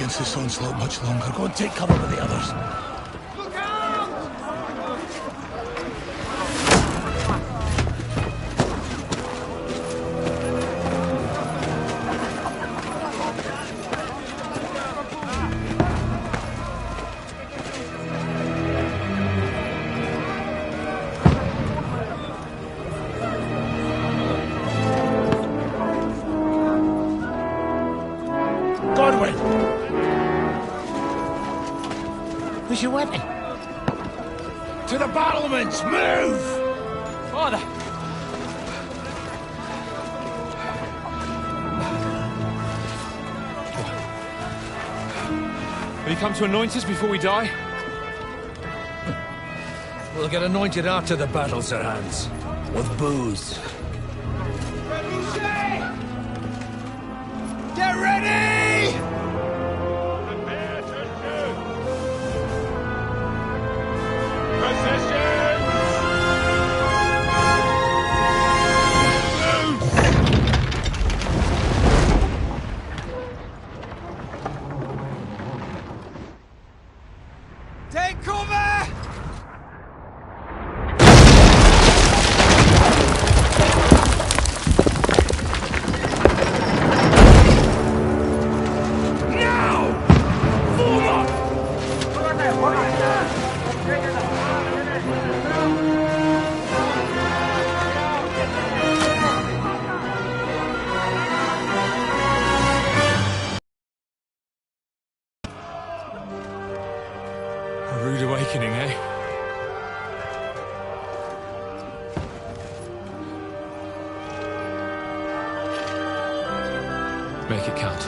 against this onslaught much longer. Go and take cover with the others. Where's your weapon? To the battlements! Move! Father! Will you come to anoint us before we die? We'll get anointed after the battles are hands. With booze. Get ready! Take cover! A rude awakening, eh? Make it count.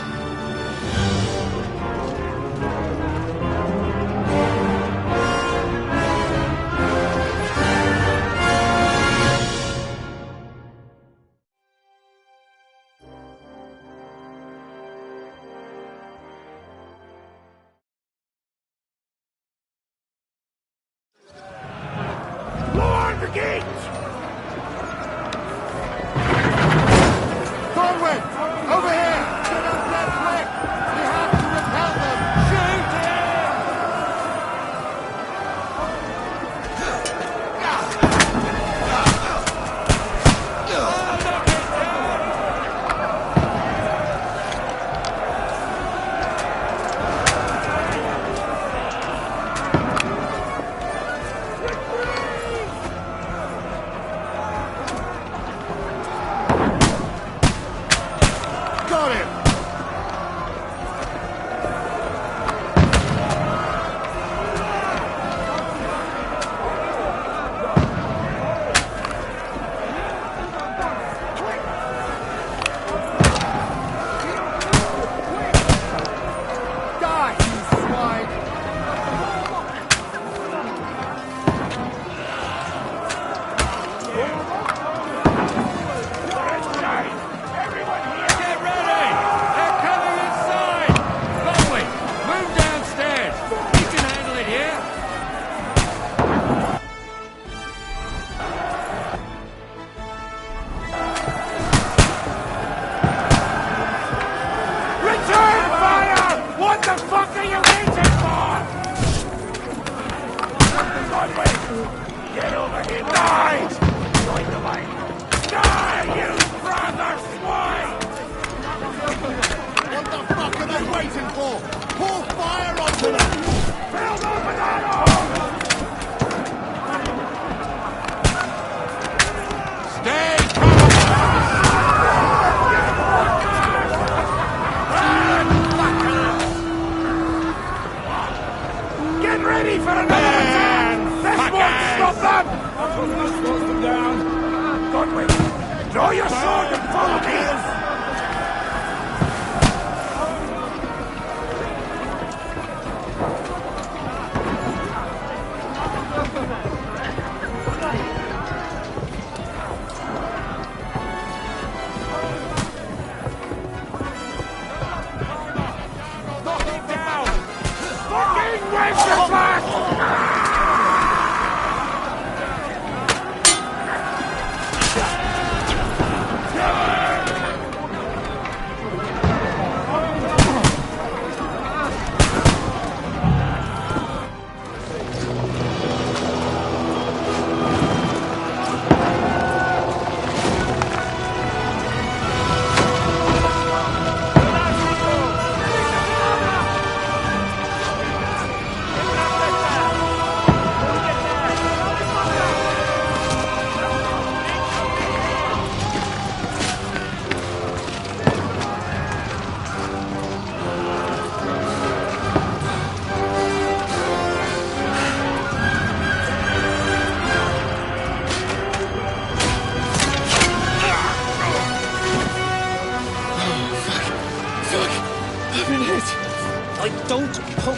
Brigade! Forward! Over here! Get up that flank! We have to repel them!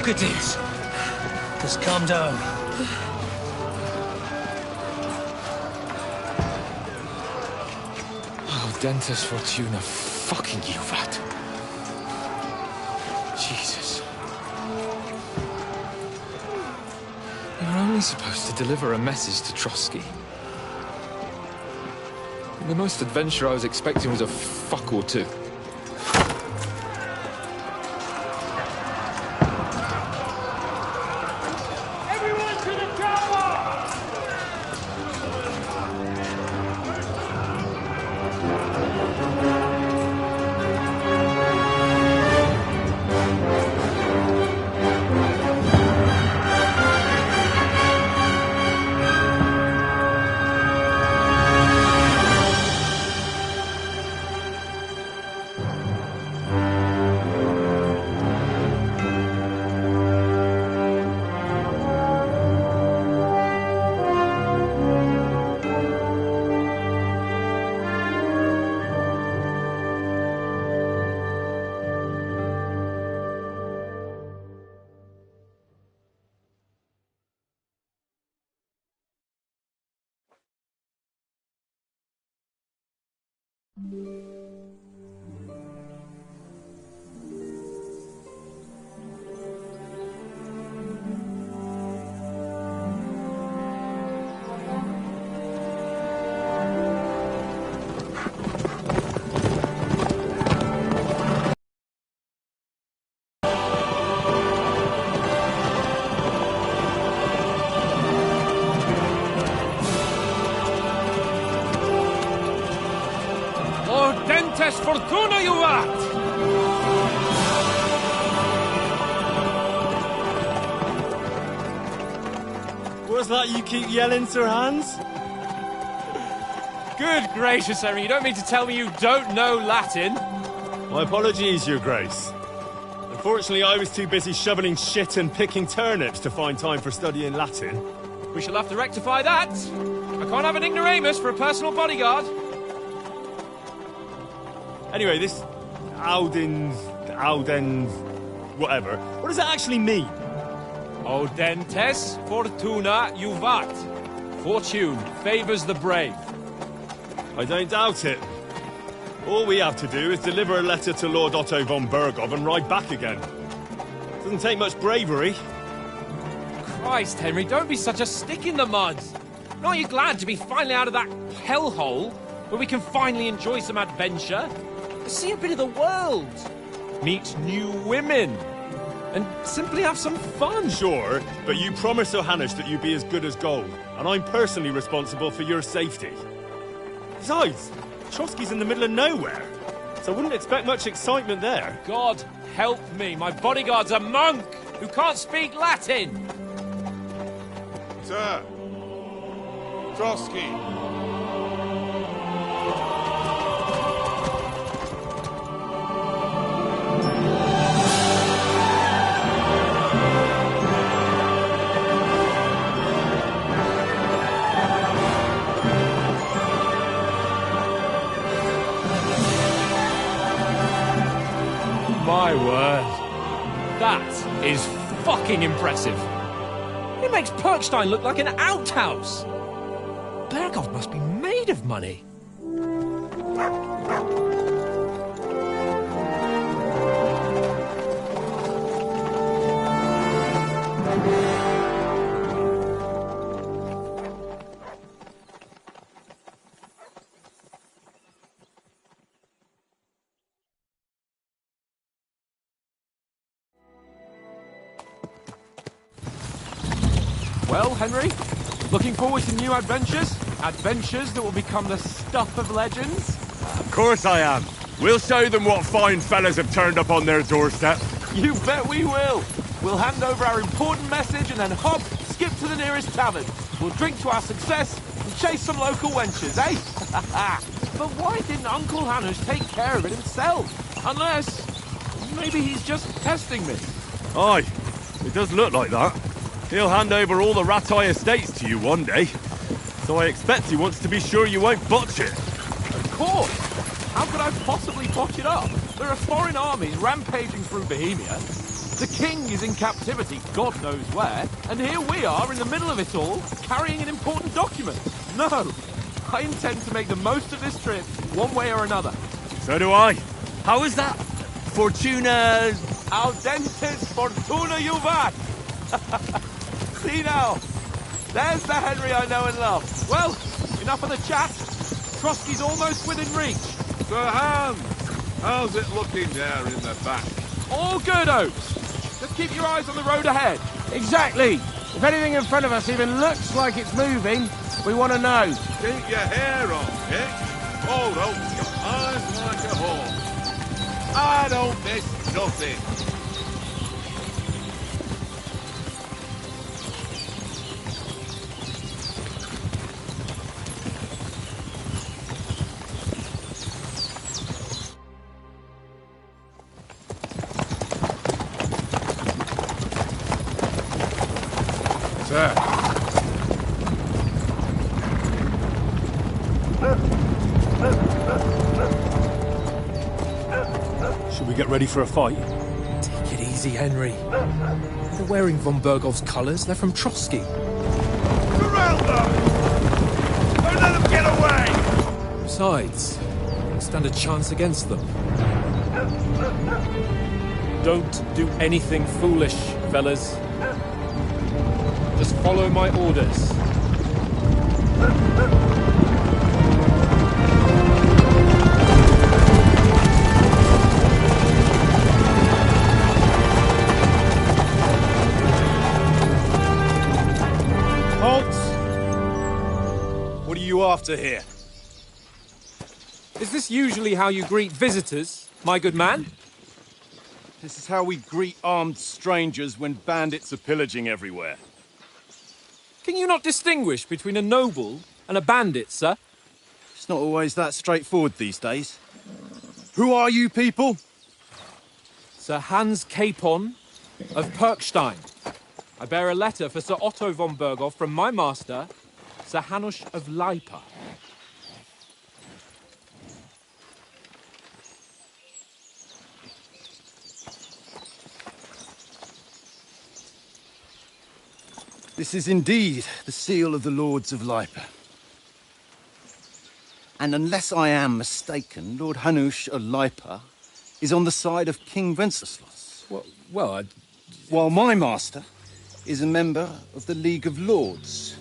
Look at it. Just calm down. Oh, Dentes Fortuna, fucking Juvat. Jesus. You're only supposed to deliver a message to Trotsky. The most adventure I was expecting was a fuck or two. Dentes Fortuna, Juvat! What's that you keep yelling, Sir Hans? Good gracious, Henry, you don't mean to tell me you don't know Latin? My apologies, Your Grace. Unfortunately, I was too busy shoveling shit and picking turnips to find time for studying Latin. We shall have to rectify that. I can't have an ignoramus for a personal bodyguard. Anyway, this Audens, whatever. What does that actually mean? O Dentes Fortuna Juvat. Fortune favors the brave. I don't doubt it. All we have to do is deliver a letter to Lord Otto von Bergov and ride back again. Doesn't take much bravery. Christ, Henry, don't be such a stick in the mud. Aren't you glad to be finally out of that hellhole where we can finally enjoy some adventure? See a bit of the world. Meet new women. And simply have some fun. Sure, but you promised Johannes that you'd be as good as gold, and I'm personally responsible for your safety. Besides, Trotsky's in the middle of nowhere, so I wouldn't expect much excitement there. God help me, my bodyguard's a monk who can't speak Latin. Sir! Trotsky! My word. That is fucking impressive. It makes Perkstein look like an outhouse. Bergov must be made of money. Well, Henry, looking forward to new adventures? Adventures that will become the stuff of legends? Of course I am. We'll show them what fine fellas have turned up on their doorstep. You bet we will. We'll hand over our important message and then hop, skip to the nearest tavern. We'll drink to our success and chase some local wenches, eh? But why didn't Uncle Hannes take care of it himself? Unless, maybe he's just testing me. Aye, it does look like that. He'll hand over all the Ratai estates to you one day. So I expect he wants to be sure you won't botch it. Of course. How could I possibly botch it up? There are foreign armies rampaging through Bohemia. The king is in captivity, God knows where, and here we are in the middle of it all, carrying an important document. No, I intend to make the most of this trip, one way or another. So do I. How is that? Fortuna... Audentes fortuna juvat! See now, there's the Henry I know and love. Well, enough of the chat. Trotsky's almost within reach. Sir Hans, how's it looking there in the back? All good, Oates. Just keep your eyes on the road ahead. Exactly. If anything in front of us even looks like it's moving, we want to know. Keep your hair on, Dick. Old Oak's got eyes like a hawk. I don't miss nothing. Sir. Should we get ready for a fight? Take it easy, Henry. They're wearing von Bergov's colours. They're from Trotsky. Surround them! Don't let them get away! Besides, we stand a chance against them. Don't do anything foolish, fellas. Just follow my orders. Halt! What are you after here? Is this usually how you greet visitors, my good man? This is how we greet armed strangers when bandits are pillaging everywhere. Can you not distinguish between a noble and a bandit, sir? It's not always that straightforward these days. Who are you people? Sir Hans Capon of Perkstein. I bear a letter for Sir Otto von Berghoff from my master, Sir Hanush of Lipa. This is indeed the seal of the Lords of Lipa. And unless I am mistaken, Lord Hanush of Lipa is on the side of King Wenceslas. Well, While my master is a member of the League of Lords,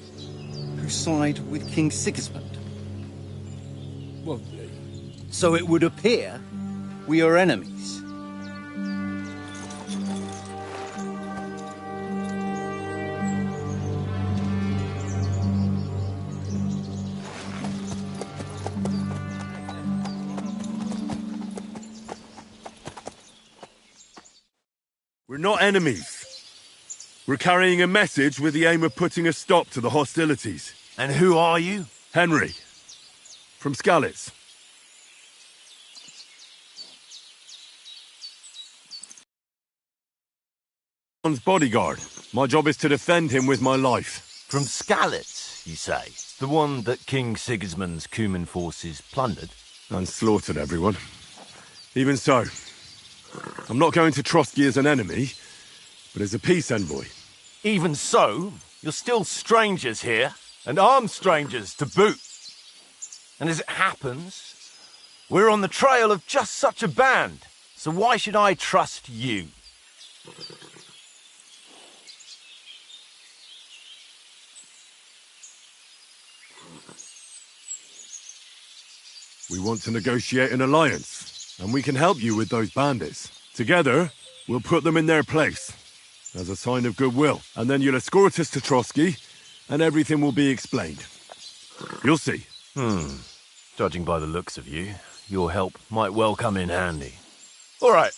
who side with King Sigismund. well, So it would appear we are enemies. We're not enemies. We're carrying a message with the aim of putting a stop to the hostilities. And who are you? Henry. From Skalitz. John's bodyguard. My job is to defend him with my life. From Skalitz, you say? The one that King Sigismund's Cuman forces plundered? And slaughtered everyone. Even so, I'm not going to Trotsky as an enemy, but as a peace envoy. Even so, you're still strangers here, and armed strangers to boot. And as it happens, we're on the trail of just such a band, so why should I trust you? We want to negotiate an alliance, and we can help you with those bandits. Together, we'll put them in their place, as a sign of goodwill. And then you'll escort us to Trotsky, and everything will be explained. You'll see. Judging by the looks of you, your help might well come in handy. All right.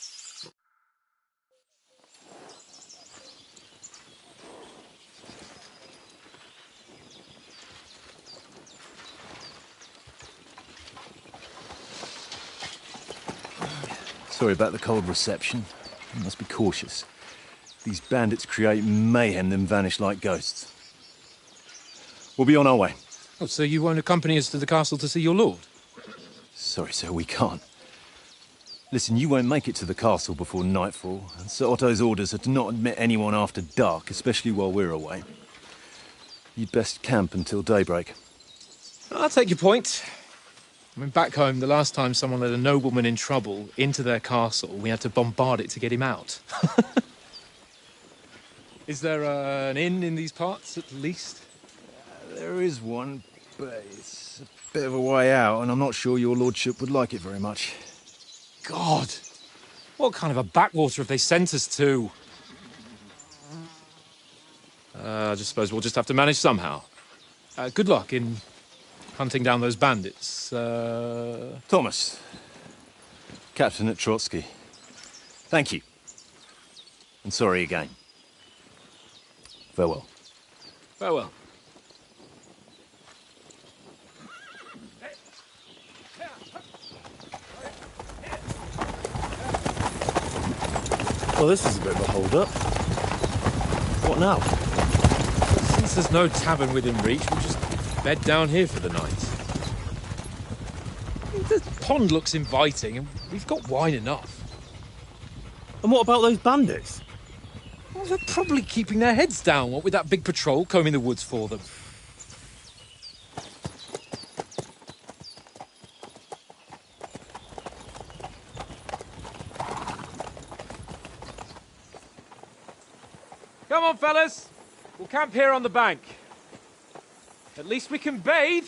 Sorry about the cold reception. You must be cautious. These bandits create mayhem, then vanish like ghosts. We'll be on our way. Oh, so you won't accompany us to the castle to see your lord? Sorry, sir, we can't. Listen, you won't make it to the castle before nightfall, and Sir Otto's orders are to not admit anyone after dark, especially while we're away. You'd best camp until daybreak. I'll take your point. I mean, back home, the last time someone let a nobleman in trouble into their castle, we had to bombard it to get him out. Is there an inn in these parts, at least? There is one, but it's a bit of a way out, and I'm not sure your lordship would like it very much. God! What kind of a backwater have they sent us to? I just suppose we'll just have to manage somehow. Good luck in hunting down those bandits. Thomas, Captain at Trotsky. Thank you. And sorry again. Farewell. Farewell. Well, this is a bit of a hold-up. What now? Since there's no tavern within reach, we'll just bed down here for the night. The pond looks inviting, and we've got wine enough. And what about those bandits? Well, they're probably keeping their heads down, what with that big patrol combing the woods for them. Come on, fellas. We'll camp here on the bank. At least we can bathe.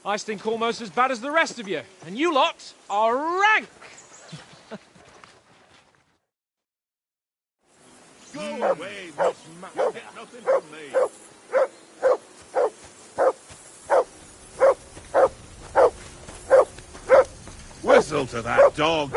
I stink almost as bad as the rest of you, and you lot are rank! Go away, Miss You'll get nothing from me. Whistle to that dog.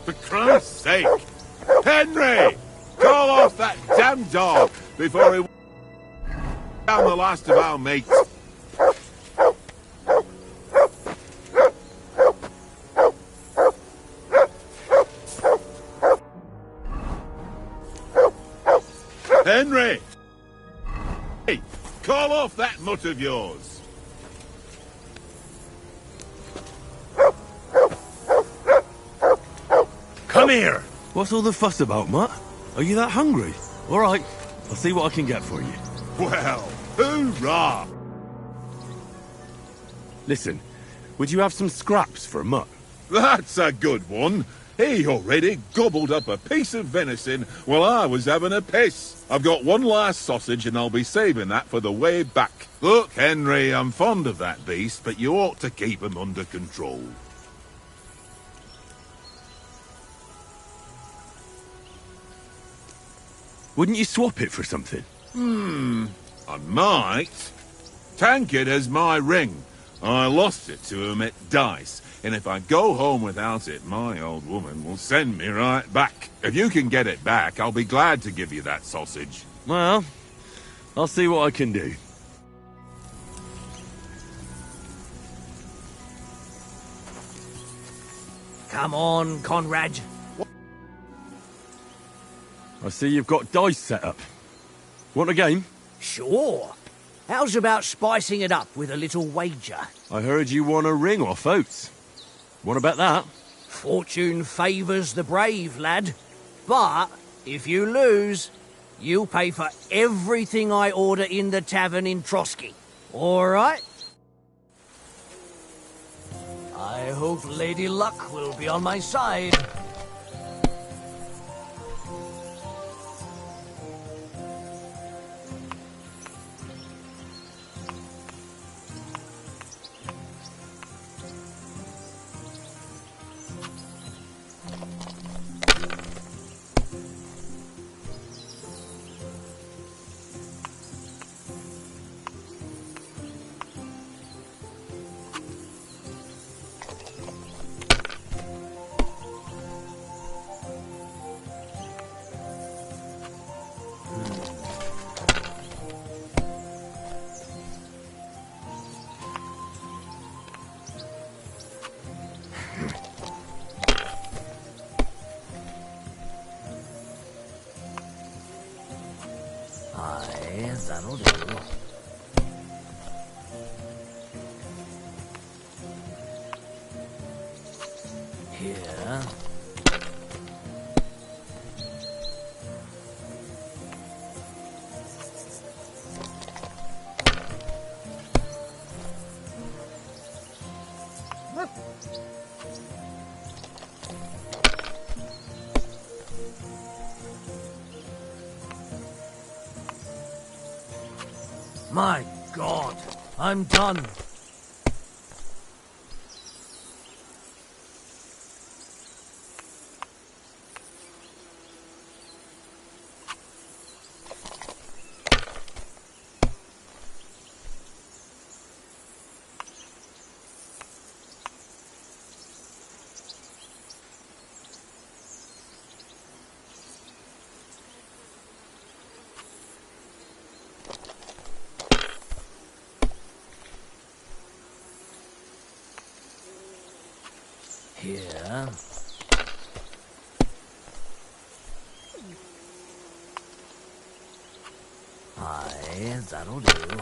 For Christ's sake! Henry! Call off that damn dog before he down the last of our mates. Henry! Hey, call off that mutt of yours. Come here! What's all the fuss about, Mutt? Are you that hungry? All right, I'll see what I can get for you. Well, hoorah! Listen, would you have some scraps for a Mutt? That's a good one. He already gobbled up a piece of venison while I was having a piss. I've got one last sausage and I'll be saving that for the way back. Look, Henry, I'm fond of that beast, but you ought to keep him under control. Wouldn't you swap it for something? I might. Tankard has my ring. I lost it to him at dice, and if I go home without it, my old woman will send me right back. If you can get it back, I'll be glad to give you that sausage. Well, I'll see what I can do. Come on, Conrad. I see you've got dice set up. Want a game? Sure. How's about spicing it up with a little wager? I heard you won a ring off Oates. Want to bet that? Fortune favours the brave, lad. But if you lose, you'll pay for everything I order in the tavern in Trotsky. All right? I hope Lady Luck will be on my side. Here. My God, I'm done. Here. Aye, that'll do.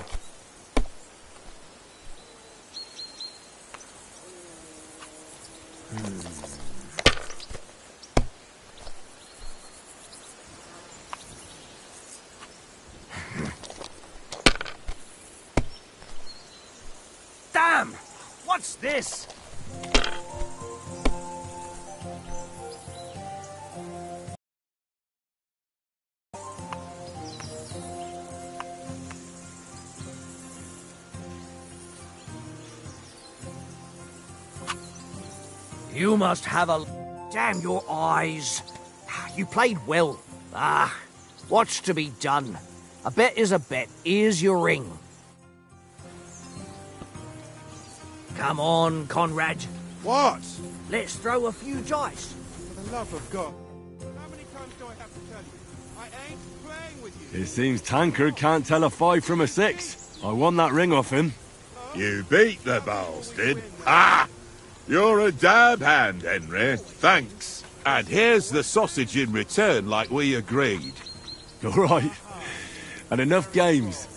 Damn! What's this? You must have a... Damn your eyes. You played well. What's to be done? A bet is a bet. Here's your ring. Come on, Conrad. What? Let's throw a few dice. For the love of God. How many times do I have to tell you? I ain't playing with you. It seems Tankard can't tell a 5 from a 6. I won that ring off him. You beat the bastard. Ah! You're a dab hand, Henry. Thanks. And here's the sausage in return, like we agreed. All right. And enough games.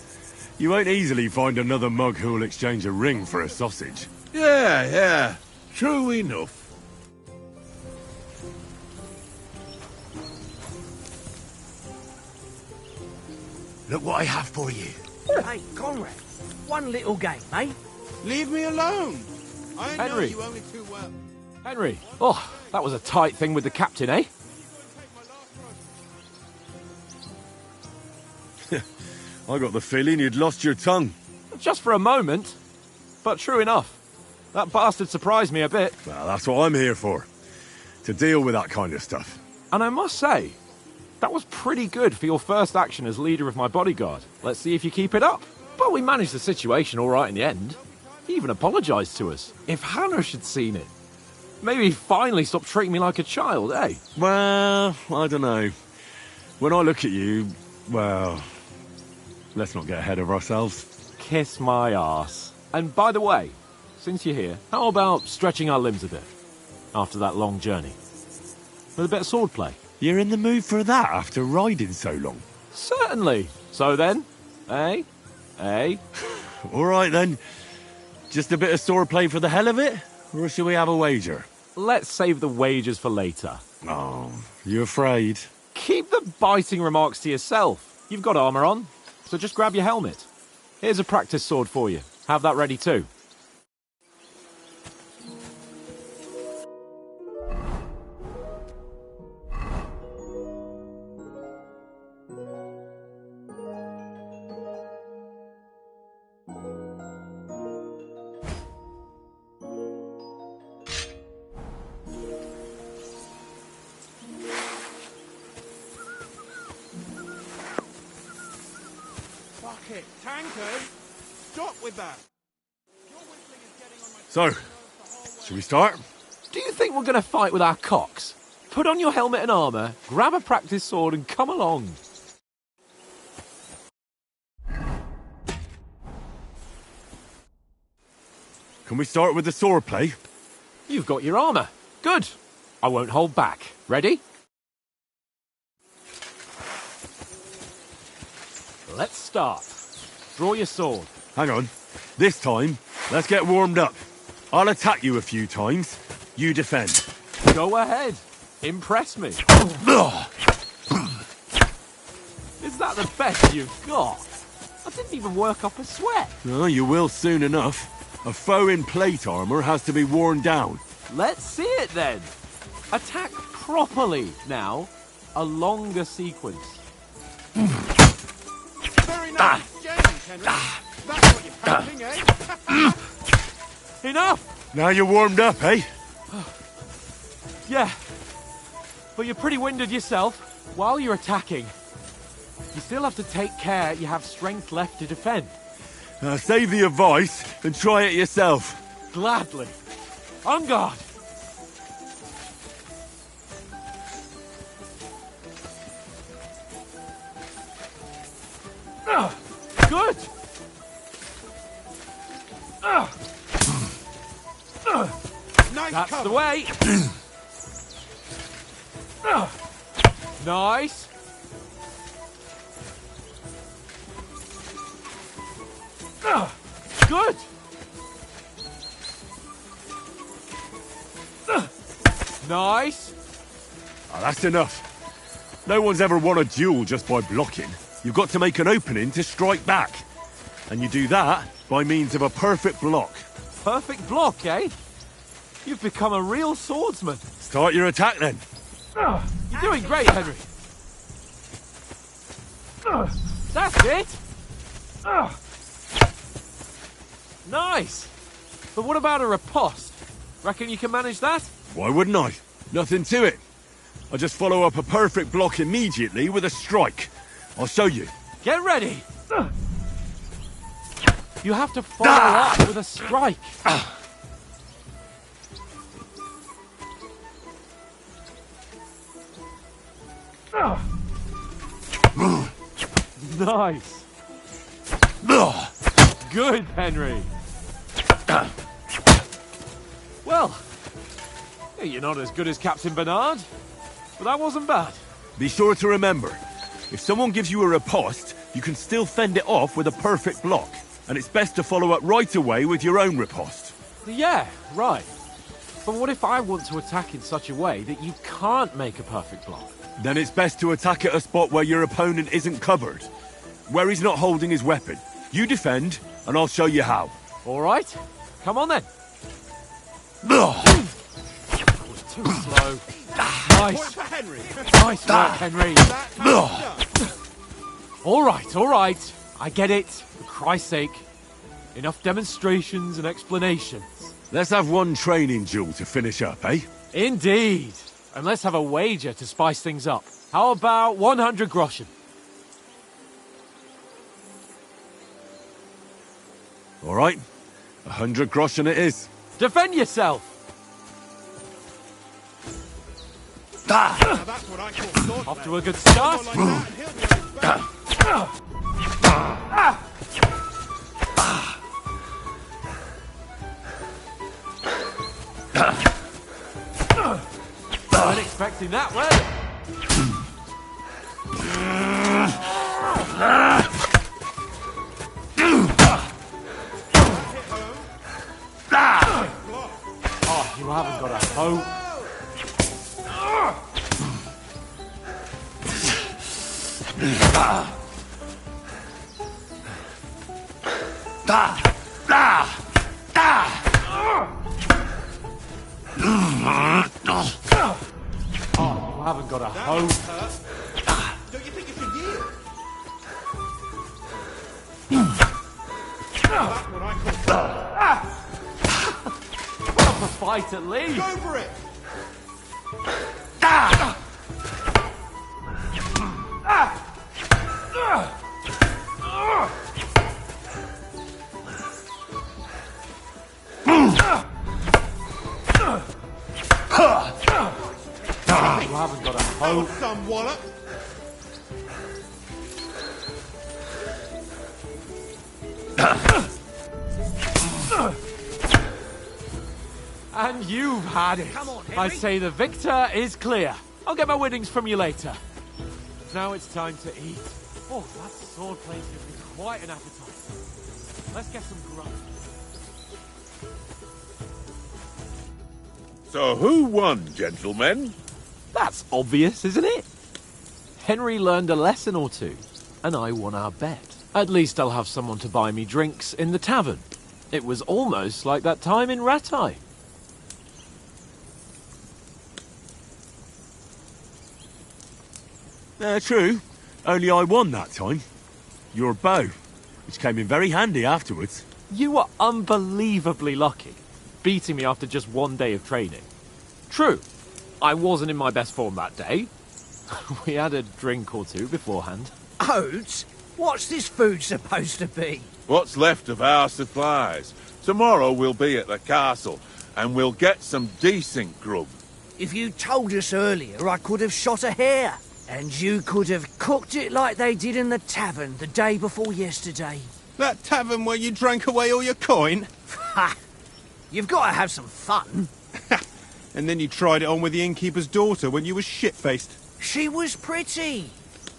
You won't easily find another mug who'll exchange a ring for a sausage. Yeah. True enough. Look what I have for you. Hey, Conrad. One little game, eh? Leave me alone. I know Henry. you only too well. Henry. Oh, that was a tight thing with the captain, eh? I got the feeling you'd lost your tongue. Just for a moment. But true enough. That bastard surprised me a bit. Well, that's what I'm here for. To deal with that kind of stuff. And I must say, that was pretty good for your first action as leader of my bodyguard. Let's see if you keep it up. But we managed the situation all right in the end. He even apologised to us. If Hannah had seen it, maybe he'd finally stop treating me like a child, eh? Well, I don't know. When I look at you, well, let's not get ahead of ourselves. Kiss my arse. And by the way, since you're here, how about stretching our limbs a bit after that long journey? With a bit of swordplay. You're in the mood for that after riding so long? Certainly. So then, eh? All right then. Just a bit of swordplay for the hell of it? Or shall we have a wager? Let's save the wagers for later. Oh, you afraid? Keep the biting remarks to yourself. You've got armour on, so just grab your helmet. Here's a practice sword for you. Have that ready too. Fuck it. Tankard! Stop with that! So, shall we start? Do you think we're going to fight with our cocks? Put on your helmet and armour, grab a practice sword and come along. Can we start with the swordplay? You've got your armour. Good. I won't hold back. Ready? Let's start. Draw your sword. Hang on. This time, let's get warmed up. I'll attack you a few times. You defend. Go ahead. Impress me. Is that the best you've got? I didn't even work up a sweat. Oh, you will soon enough. A foe in plate armor has to be worn down. Let's see it then. Attack properly now. A longer sequence. Very nice. James, Henry. That's what you're painting, eh? Enough! Now you're warmed up, eh? Yeah. But you're pretty winded yourself. While you're attacking, you still have to take care you have strength left to defend. Save the advice and try it yourself. Gladly. On guard. Good. Nice That's cover. the way. Nice. Good. Nice. Oh, that's enough. No one's ever won a duel just by blocking. You've got to make an opening to strike back. And you do that by means of a perfect block. Perfect block, eh? You've become a real swordsman. Start your attack then. You're doing great, Henry. That's it. Nice. But what about a riposte? Reckon you can manage that? Why wouldn't I? Nothing to it. I just follow up a perfect block immediately with a strike. I'll show you. Get ready. You have to follow up with a strike. Nice. Good, Henry. Well, you're not as good as Captain Bernard, but that wasn't bad. Be sure to remember, if someone gives you a riposte, you can still fend it off with a perfect block. And it's best to follow up right away with your own riposte. Yeah, right. But what if I want to attack in such a way that you can't make a perfect block? Then it's best to attack at a spot where your opponent isn't covered. Where he's not holding his weapon. You defend, and I'll show you how. All right. Come on then. That was too slow. Point Nice. for Henry. Nice work, Henry. That's how it's done. All right. I get it. For Christ's sake. Enough demonstrations and explanations. Let's have one training duel to finish up, eh? Indeed. And let's have a wager to spice things up. How about 100 groschen? All right. 100 groschen it is. Defend yourself. Now that's what I call sword Off play. to a good start. Someone like that, and he'll be on his back. Weren't expecting that, were you? Oh, you haven't got a hope. Oh, you haven't got a hope. Don't you think you should yield? That's what I call Proper fight at least. Go for it! You haven't got a hope. Some wallop! And you've had it. Come on, Henry. I say the victor is clear. I'll get my winnings from you later. Now it's time to eat. Oh, that sword play gives me quite an appetite. Let's get some grub. So who won, gentlemen? That's obvious, isn't it? Henry learned a lesson or two, and I won our bet. At least I'll have someone to buy me drinks in the tavern. It was almost like that time in Rattay. True. Only I won that time. Your bow, which came in very handy afterwards. You were unbelievably lucky, beating me after just one day of training. True, I wasn't in my best form that day. We had a drink or two beforehand. Oates? What's this food supposed to be? What's left of our supplies. Tomorrow we'll be at the castle, and we'll get some decent grub. If you told us earlier, I could have shot a hare. And you could have cooked it like they did in the tavern the day before yesterday. That tavern where you drank away all your coin? Ha! You've got to have some fun. And then you tried it on with the innkeeper's daughter when you were shit-faced. She was pretty.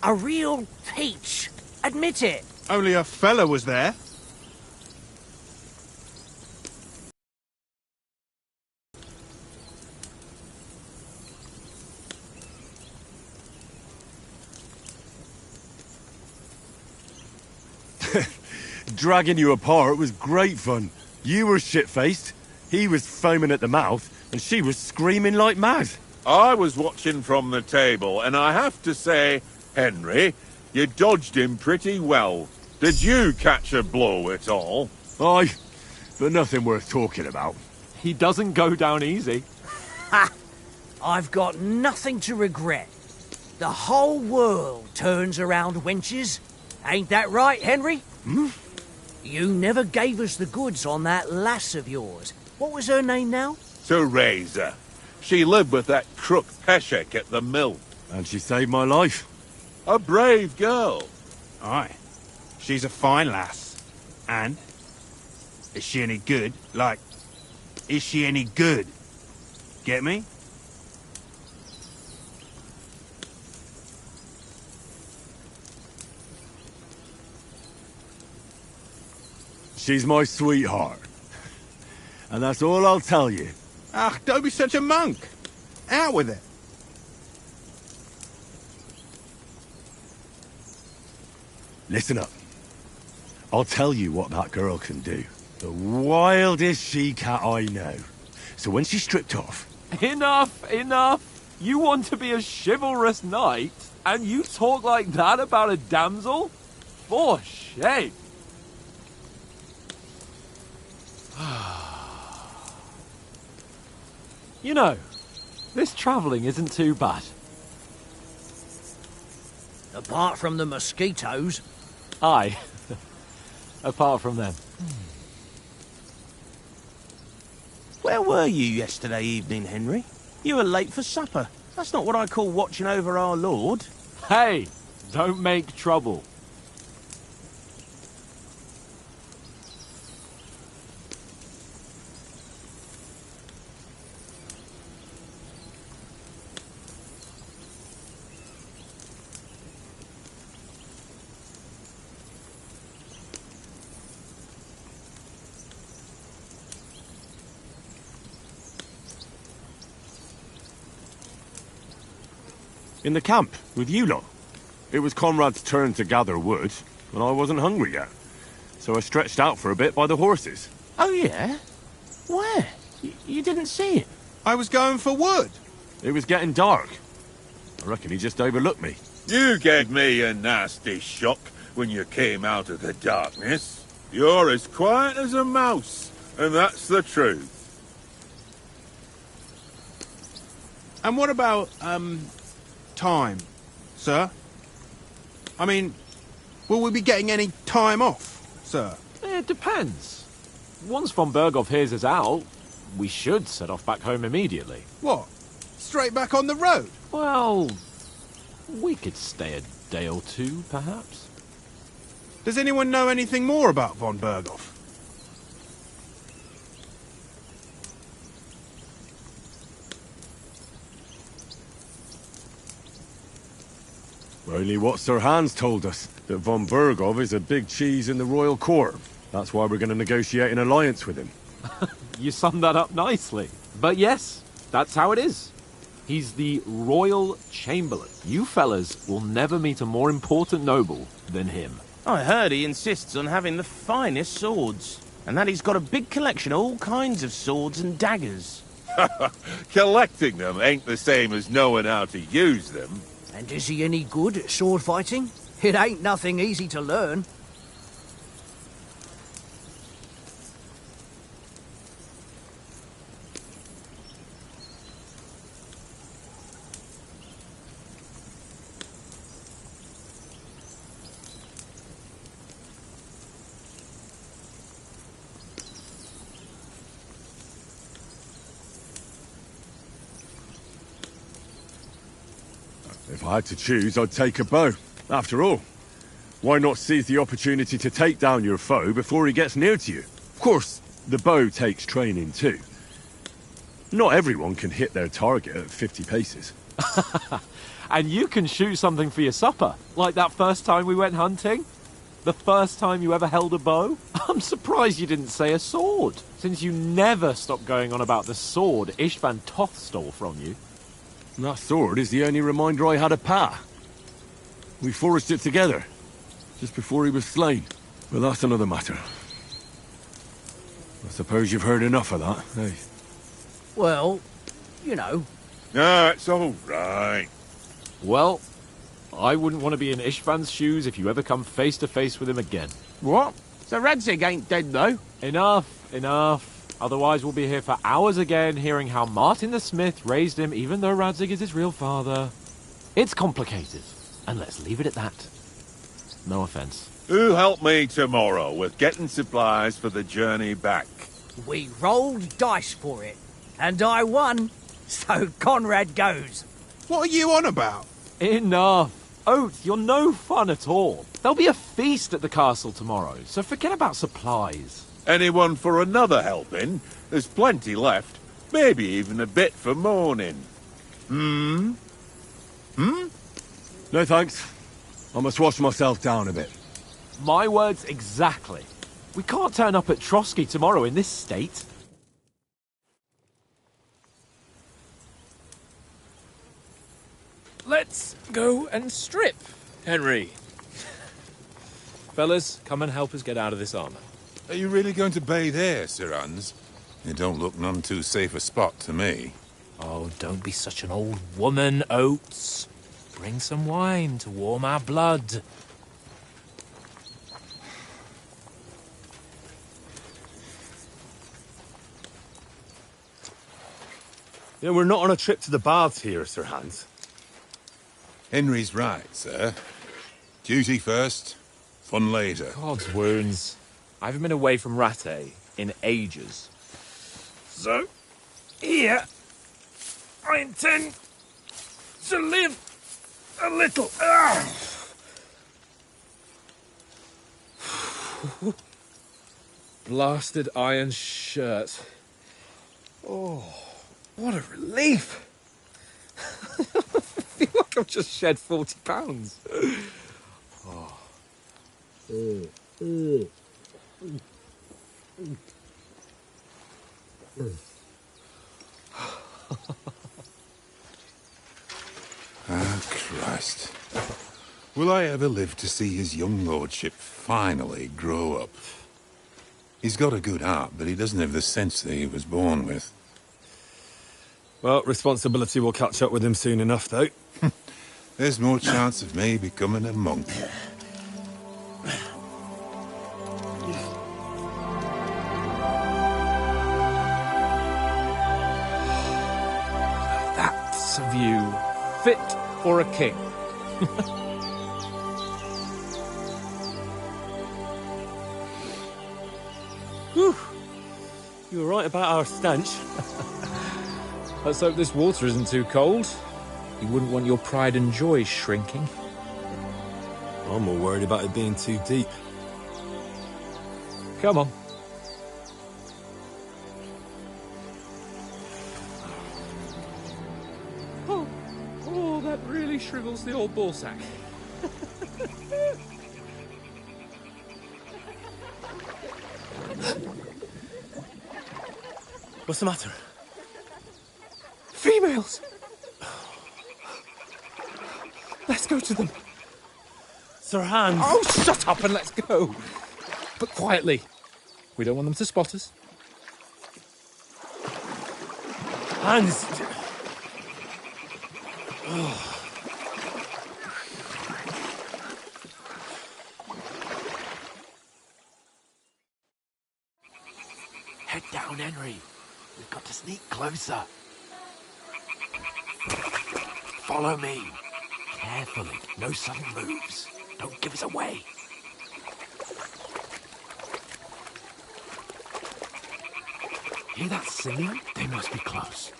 A real peach. Admit it. Only a fella was there. Dragging you apart was great fun. You were shit-faced, he was foaming at the mouth, and she was screaming like mad. I was watching from the table, and I have to say, Henry, you dodged him pretty well. Did you catch a blow at all? Aye, but nothing worth talking about. He doesn't go down easy. Ha! I've got nothing to regret. The whole world turns around wenches. Ain't that right, Henry? Hmm? You never gave us the goods on that lass of yours. What was her name now? Teresa. She lived with that crook Peshek at the mill. And she saved my life. A brave girl. Aye. She's a fine lass. And? Is she any good? Like, is she any good? Get me? She's my sweetheart. And that's all I'll tell you. Ah, don't be such a monk. Out with it. Listen up. I'll tell you what that girl can do. The wildest she-cat I know. So when she's stripped off... Enough, enough. You want to be a chivalrous knight, and you talk like that about a damsel? For shame. You know, this travelling isn't too bad. Apart from the mosquitoes. Aye. Apart from them. Where were you yesterday evening, Henry? You were late for supper. That's not what I call watching over our Lord. Hey, don't make trouble. In the camp, with you lot. It was Conrad's turn to gather wood, and I wasn't hungry yet. So I stretched out for a bit by the horses. Oh, yeah? Where? You didn't see it? I was going for wood. It was getting dark. I reckon he just overlooked me. You gave me a nasty shock when you came out of the darkness. You're as quiet as a mouse, and that's the truth. And what about, time, sir? I mean, will we be getting any time off, sir? It depends. Once von Berghoff hears us out, we should set off back home immediately. What? Straight back on the road? Well, we could stay a day or two, perhaps. Does anyone know anything more about von Berghoff? Only what Sir Hans told us, that von Berghoff is a big cheese in the royal court. That's why we're going to negotiate an alliance with him. You summed that up nicely. But yes, That's how it is. He's the Royal Chamberlain. You fellas will never meet a more important noble than him. I heard he insists on having the finest swords, and that he's got a big collection of all kinds of swords and daggers. Collecting them ain't the same as knowing how to use them. And is he any good at sword fighting? It ain't nothing easy to learn. If I had to choose, I'd take a bow. After all, why not seize the opportunity to take down your foe before he gets near to you? Of course, the bow takes training too. Not everyone can hit their target at 50 paces. And you can shoot something for your supper, like that first time we went hunting. The first time you ever held a bow. I'm surprised you didn't say a sword, since you never stopped going on about the sword Ishvan Toth stole from you. That sword is the only reminder I had of Pa. We forged it together, just before he was slain. But that's another matter. I suppose you've heard enough of that, eh? Well, you know. No, it's all right. Well, I wouldn't want to be in Ishvan's shoes if you ever come face to face with him again. What? So Radzig ain't dead, though? Enough. Otherwise we'll be here for hours again, hearing how Martin the Smith raised him, even though Radzig is his real father. It's complicated, and let's leave it at that. No offense. Who help me tomorrow with getting supplies for the journey back? We rolled dice for it, and I won, so Conrad goes. What are you on about? Enough. Oath, you're no fun at all. There'll be a feast at the castle tomorrow, so forget about supplies. Anyone for another helping? There's plenty left. Maybe even a bit for morning. No thanks. I must wash myself down a bit. My words exactly. We can't turn up at Trotsky tomorrow in this state. Let's go and strip, Henry. Fellas, come and help us get out of this armor. Are you really going to bathe here, Sir Hans? It don't look none too safe a spot to me. Oh, don't be such an old woman, Oates. Bring some wine to warm our blood. You know, we're not on a trip to the baths here, Sir Hans. Henry's right, sir. Duty first, fun later. God's wounds. I haven't been away from Rattay in ages. So, here, I intend to live a little. Blasted iron shirt. Oh, what a relief. I feel like I've just shed 40 pounds. Ah, Christ. Will I ever live to see his young lordship finally grow up? He's got a good heart, but he doesn't have the sense that he was born with. Well, responsibility will catch up with him soon enough, though. There's more chance of me becoming a monk. That's a view fit for a king. Whew. You were right about our stench. Let's hope this water isn't too cold. You wouldn't want your pride and joy shrinking. I'm more worried about it being too deep. Come on. Oh, that really shrivels the old ball sack. What's the matter? Giles. Let's go to them. Sir Hans. Oh, shut up and let's go. But quietly. We don't want them to spot us. Hans. Head down, Henry. We've got to sneak closer. Follow me. Carefully. No sudden moves. Don't give us away. Hear that singing? They must be close.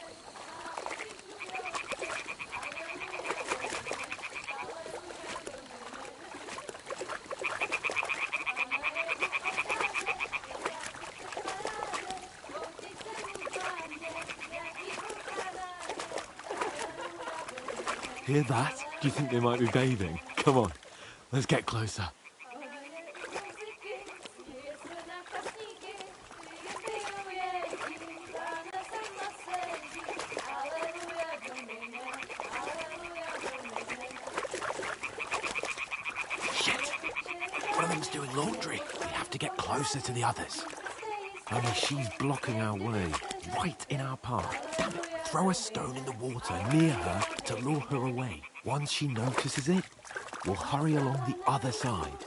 Hear that? Do you think they might be bathing? Come on, let's get closer. Shit! One of them's doing laundry. We have to get closer to the others. Only she's blocking our way, right in our path. Damn it! Throw a stone in the water near her to lure her away. Once she notices it, we'll hurry along the other side.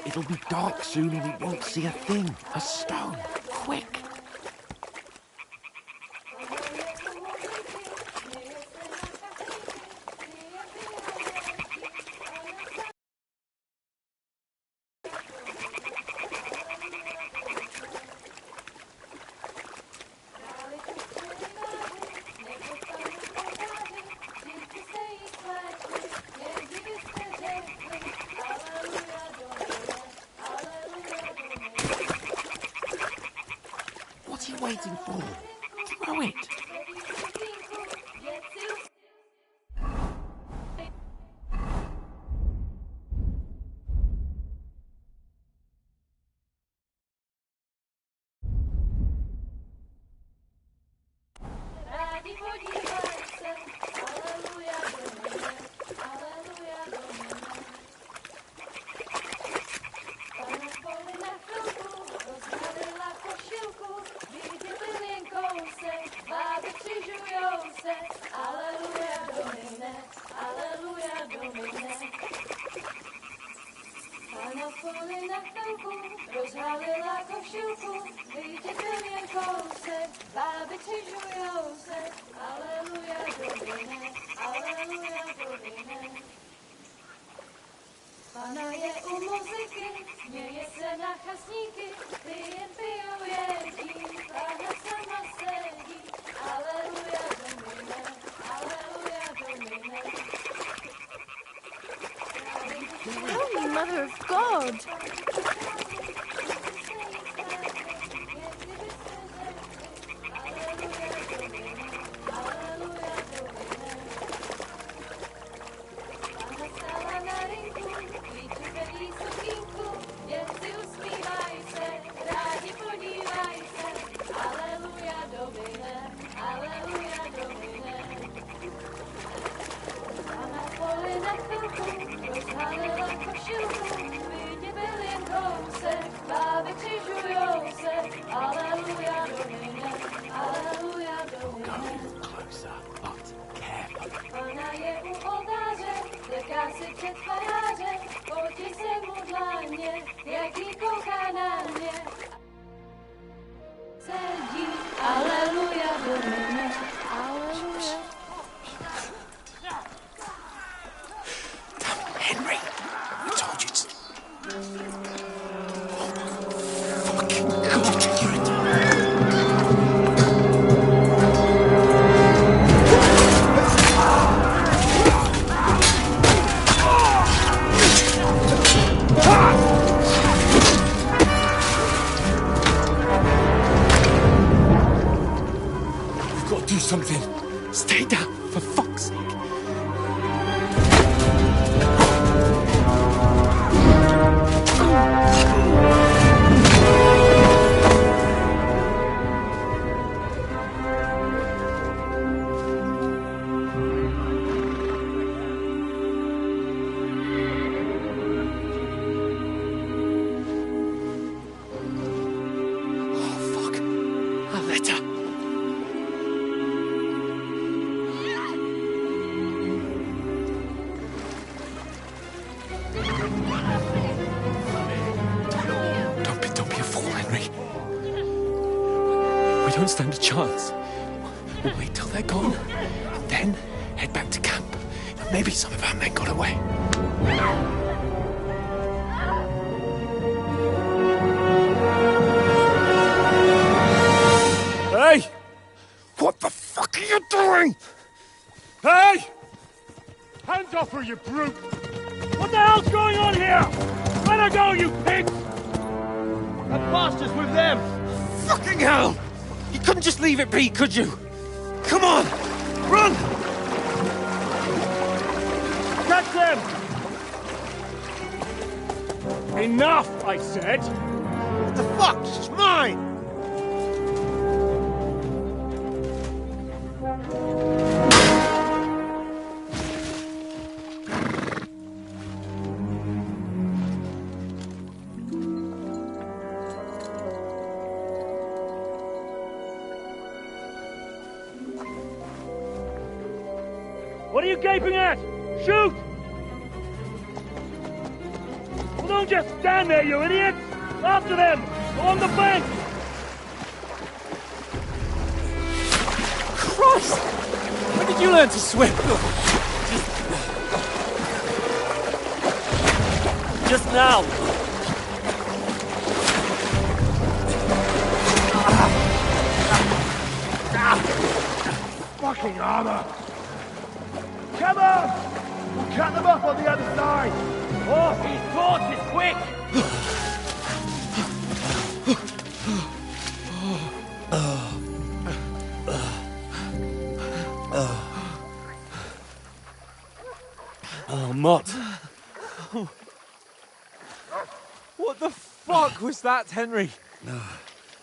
It'll be dark soon and we won't see a thing. A stone. Quick! What are you waiting for? Throw it! Rozhalila košilku, vytěpil jen kousek, bábičky žujou se, aleluja domine, aleluja domine. Pana je u muziky, směje se na chasníky, ty jen pijou jedí, Pana sama sedí, aleluja domine, aleluja domine. Holy Mother of God! Henry! I told you to... Oh, fucking God, you're in... don't stand a chance. We'll wait till they're gone, and then head back to camp. Maybe some of our men got away. Hey! What the fuck are you doing? Hey! Hands off her, you brute! What the hell's going on here? Let her go, you pigs! That bastard's with them! Fucking hell! You couldn't just leave it be, could you? Come on! Run! Catch them! Enough, I said! What the fuck? It's mine! What are you gaping at? Shoot! Well, don't just stand there, you idiots! After them! Along the bank! Christ! When did you learn to swim? Just now! Fucking armor! Come on! We'll cut them off on the other side! Oh, these torches, quick! Oh, Mott. What the fuck was that, Henry?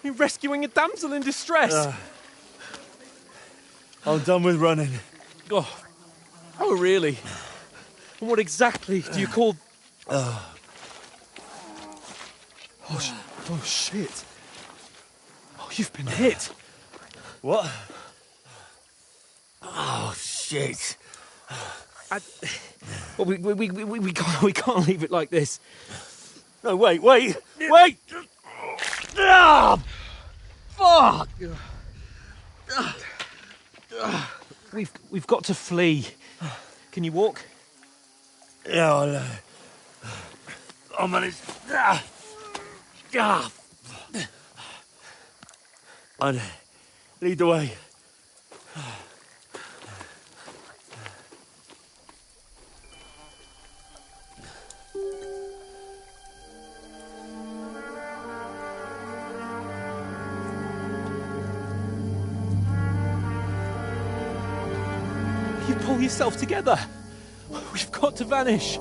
You rescuing a damsel in distress? I'm done with running. Oh, really? And what exactly do you call... Oh, shit. Oh, you've been hit. What? Oh, shit. Well, we can't leave it like this. No, wait! Ah! Fuck! We've got to flee. Can you walk? Yeah, I'll manage. I'd lead the way. You pull yourself together. We've got to vanish.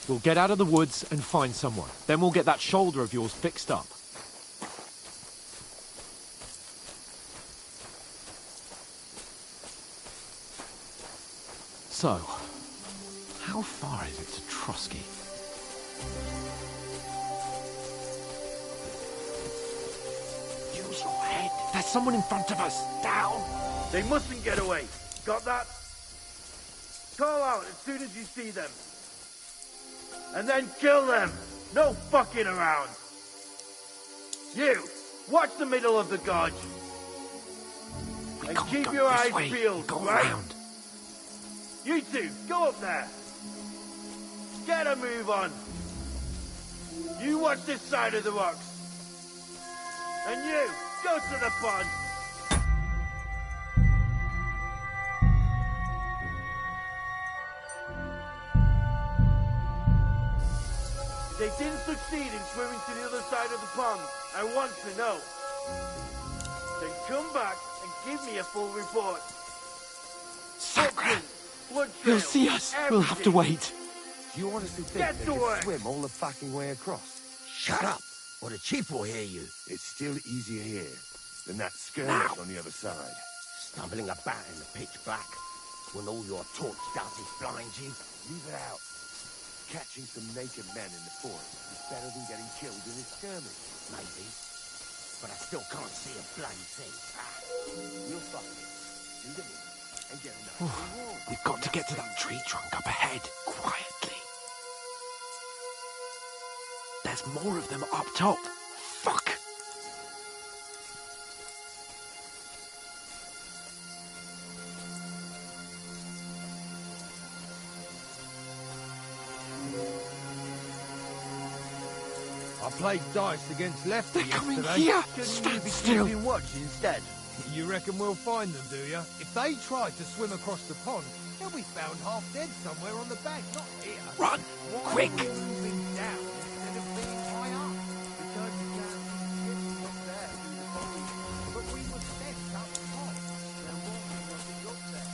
We'll get out of the woods and find someone. Then we'll get that shoulder of yours fixed up. So, how far is it to Trotsky? Use your head. There's someone in front of us. Down. They mustn't get away. Got that? Call out as soon as you see them. And then kill them. No fucking around. You, watch the middle of the gorge. And keep your eyes peeled, right? Around. You two, go up there. Get a move on. You watch this side of the rocks. And you, go to the pond. If they didn't succeed in swimming to the other side of the pond, I want to know. Then come back and give me a full report. Sacre! They'll see us. We'll have to wait. Do you honestly think they can swim all the fucking way across? Shut up, or the chief will hear you. It's still easier here than that skirmish on the other side. Stumbling about in the pitch black, when all your torch does is blind you. Leave it out. Catching some naked men in the forest is better than getting killed in a skirmish. Maybe. But I still can't see a bloody thing. We'll find it. Do the meat and get enough reward. We've got to get to that tree trunk up ahead, quietly. There's more of them up top. Fuck! I played dice against Lefty coming yesterday. here. Shouldn't Stand you be still. keeping watch instead? You reckon we'll find them, do you? If they tried to swim across the pond, they'll be found half dead somewhere on the bank, not here. Run! Why Quick! are we moving down instead of being high up? Because we can't see ships up there through the foliage. But we must set up top. Now what have we got there?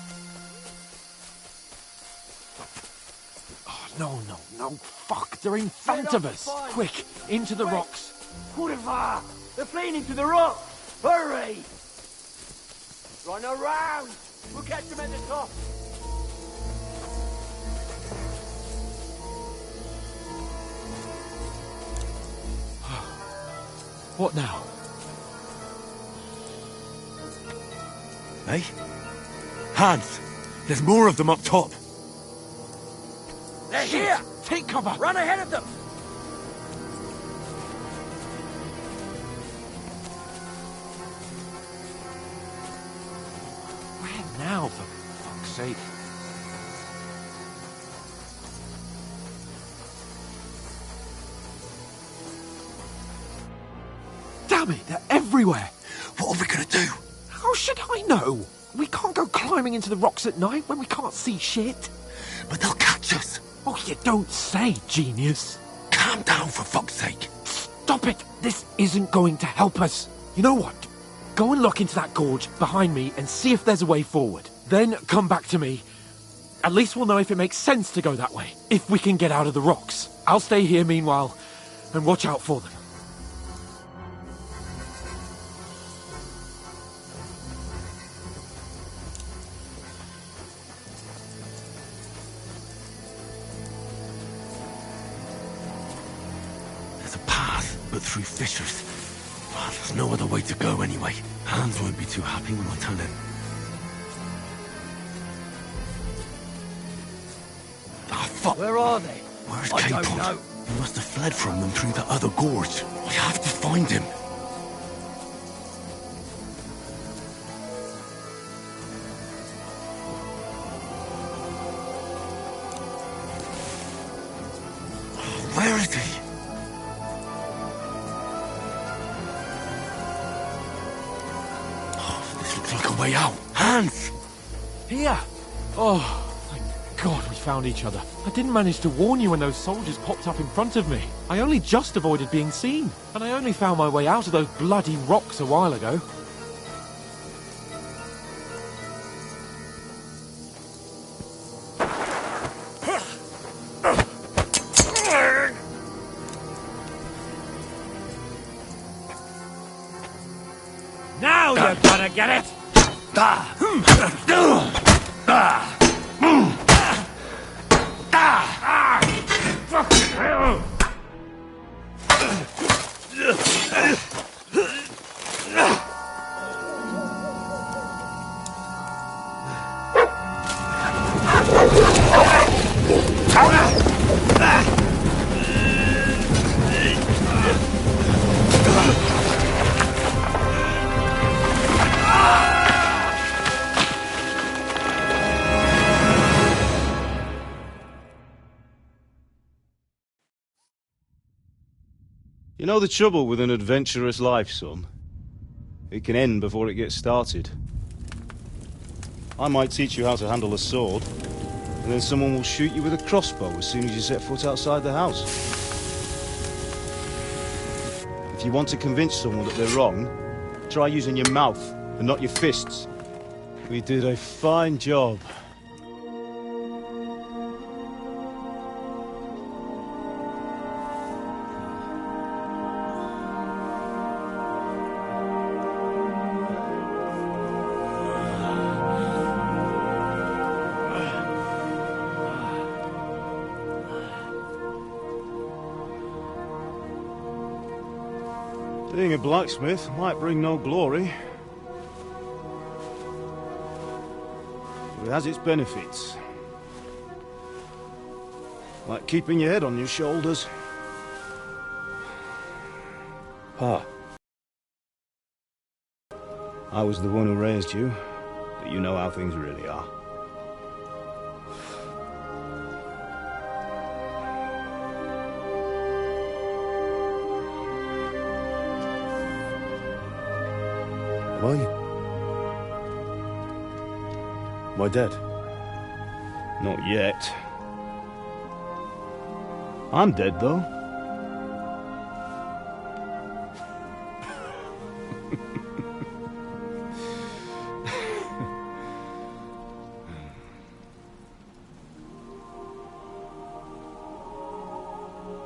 No. Fuck, they're in front of us. Quick, into the rocks. Purifa! They're fleeing into the rock! Hurry! Run around! We'll catch them at the top! What now? Hey? Hans! There's more of them up top! They're here! Take cover! Run ahead of them! Where now, for fuck's sake? Damn it, they're everywhere! What are we gonna do? How should I know? We can't go climbing into the rocks at night when we can't see shit. But they'll catch us! Oh, you don't say, genius. Calm down, for fuck's sake! Stop it! This isn't going to help us. You know what? Go and look into that gorge behind me and see if there's a way forward. Then come back to me. At least we'll know if it makes sense to go that way, if we can get out of the rocks. I'll stay here meanwhile and watch out for them. There's a path, but through fissures. Oh, there's no other way to go anyway. Hans won't be too happy when I tell him. Ah, fuck! Where are they? Where's I don't Capon? know. He must have fled from them through the other gorge. I have to find him. Where is he? Oh, this looks like a way out. Hans! Here! Oh, thank God we found each other. I didn't manage to warn you when those soldiers popped up in front of me. I only just avoided being seen. And I only found my way out of those bloody rocks a while ago. Now you're gonna get it! Fucking hell! You know the trouble with an adventurous life, son? It can end before it gets started. I might teach you how to handle a sword, and then someone will shoot you with a crossbow as soon as you set foot outside the house. If you want to convince someone that they're wrong, try using your mouth and not your fists. We did a fine job. Being a blacksmith might bring no glory, but it has its benefits. Like keeping your head on your shoulders. Pa. I was the one who raised you, but you know how things really are. Am I dead? Not yet. I'm dead, though.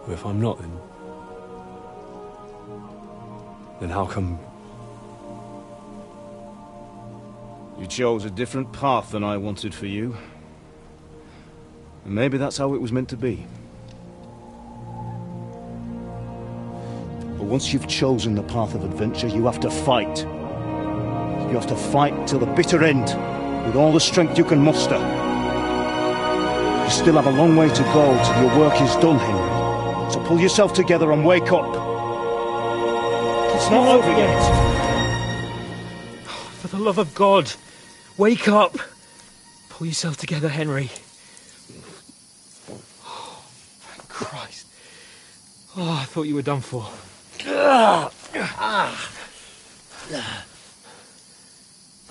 If I'm not, then how come... You chose a different path than I wanted for you. And maybe that's how it was meant to be. But once you've chosen the path of adventure, you have to fight. You have to fight till the bitter end, with all the strength you can muster. You still have a long way to go till your work is done, Henry. So pull yourself together and wake up. It's not over yet. For the love of God, wake up! Pull yourself together, Henry. Oh, thank Christ. Oh, I thought you were done for.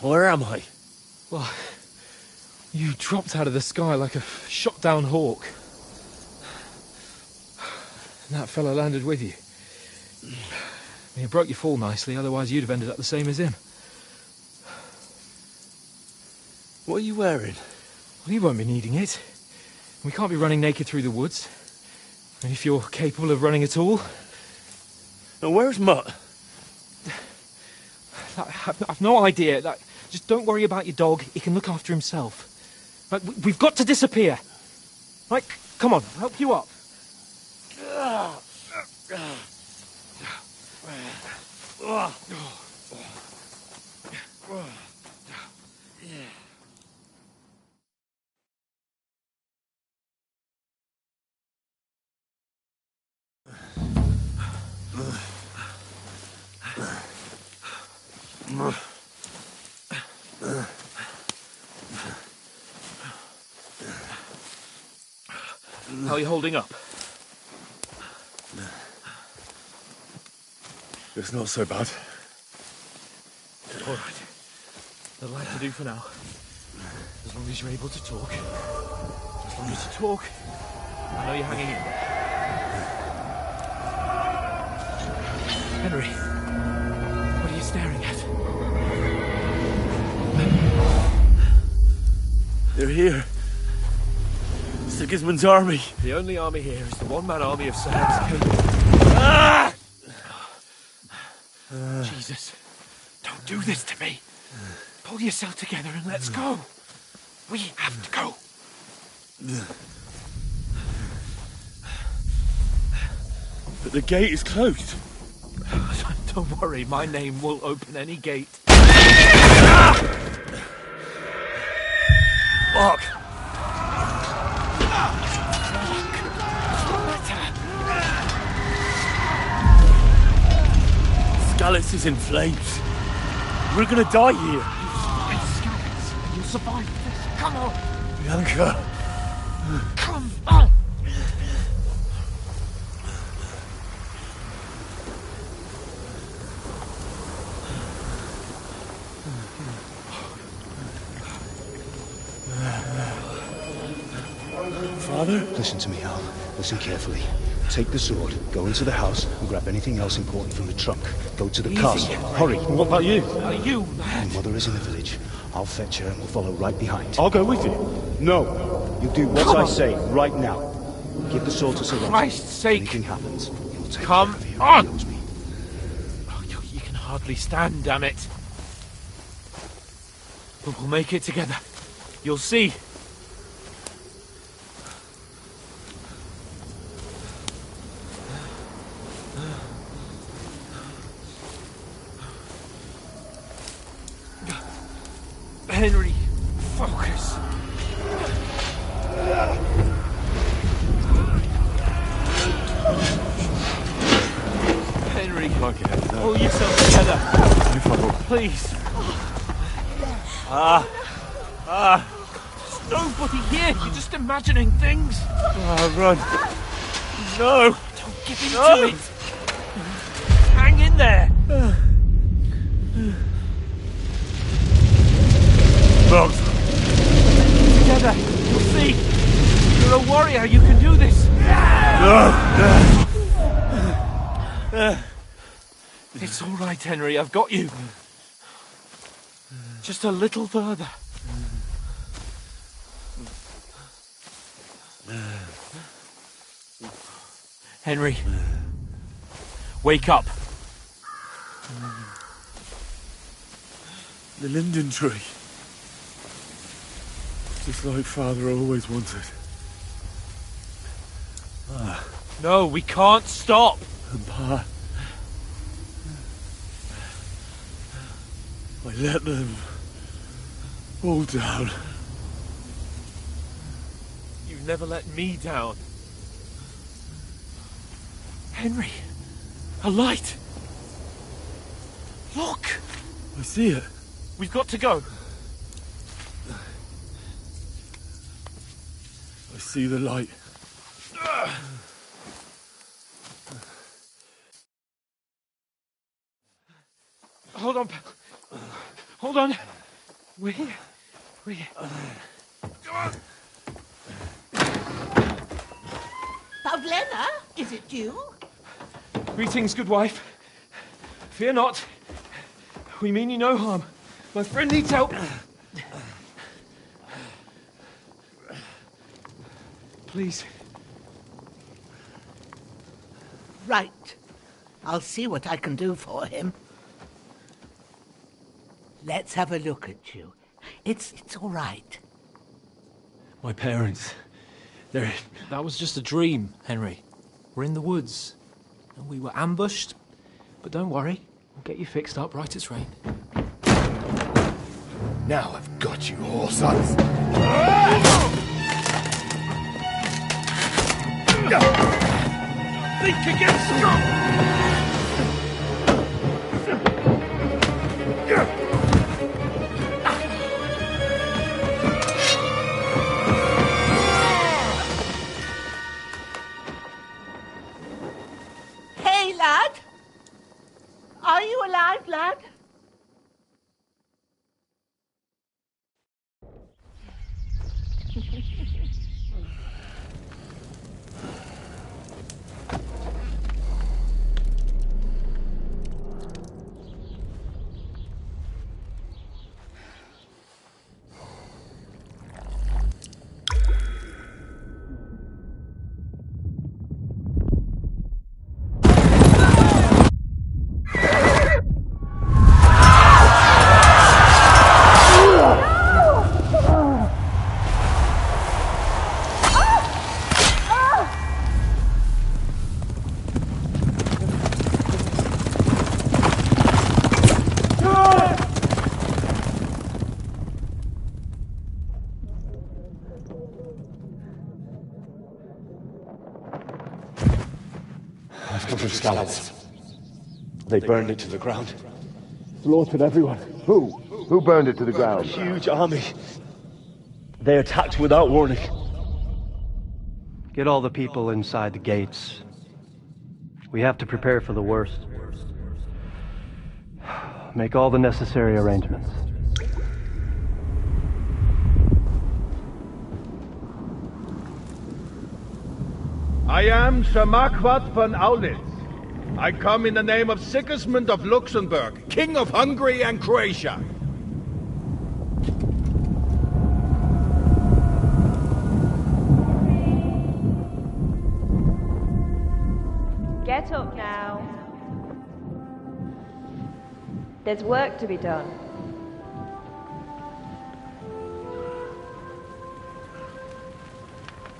Where am I? Well, you dropped out of the sky like a shot-down hawk. And that fella landed with you. He broke your fall nicely, otherwise you'd have ended up the same as him. What are you wearing? Well, you won't be needing it. We can't be running naked through the woods. And if you're capable of running at all... And where's Mutt? I've no idea. Just don't worry about your dog. He can look after himself. We've got to disappear. Right, come on, I'll help you up. How are you holding up? It's not so bad. All right. That'll have to do for now. As long as you're able to talk. As long as you talk, I know you're hanging in there. Henry, what are you staring at? They're here. Sigismund's army. The only army here is the one-man army of Sir Henry. Ah! Jesus, don't do this to me. Pull yourself together and let's go. We have to go. But the gate is closed. Don't worry, my name will open any gate. Fuck. Skalitz is in flames. We're gonna die here. Skalitz, you'll survive this. Come on. Bianca. Come on. Father? Listen to me, Hal. Listen carefully. Take the sword, go into the house, and grab anything else important from the trunk. Go to the castle. Hurry. What about you? You, My mother is in the village. I'll fetch her and we'll follow right behind. I'll go with you. No. You do what I say right now. Give the sword to Sir Roger. Christ's sake. Anything happens, he will take Come care of you. on. He owes me. Oh, you can hardly stand, damn it. But we'll make it together. You'll see. please. There's nobody here. You're just imagining things. Run. No. Don't give in to it. Hang in there. Bugs. Together. You'll see. You're a warrior. You can do this. It's all right, Henry. I've got you. Just a little further. Henry. Wake up. The linden tree. Just like Father always wanted. No, we can't stop. And Pa... I let them all down. You've never let me down. Henry, a light. Look. I see it. We've got to go. I see the light. Hold on. Hold on. We're here. We're here. Come on. Pavlena, is it you? Greetings, good wife. Fear not. We mean you no harm. My friend needs help. Please. Right. I'll see what I can do for him. Let's have a look at you. It's all right. My parents. They're... That was just a dream, Henry. We're in the woods. And we were ambushed. But don't worry. We'll get you fixed up right as rain. Now I've got you all, sons. Think again, Scott! Hey, lad! Are you alive, lad? I've come from Scallops. They burned it to the ground. Slaughtered everyone. Who? Who burned it to the A ground? huge army. They attacked without warning. Get all the people inside the gates. We have to prepare for the worst. Make all the necessary arrangements. I am Sir Marquardt von Aulitz. I come in the name of Sigismund of Luxembourg, King of Hungary and Croatia. Get up now. There's work to be done.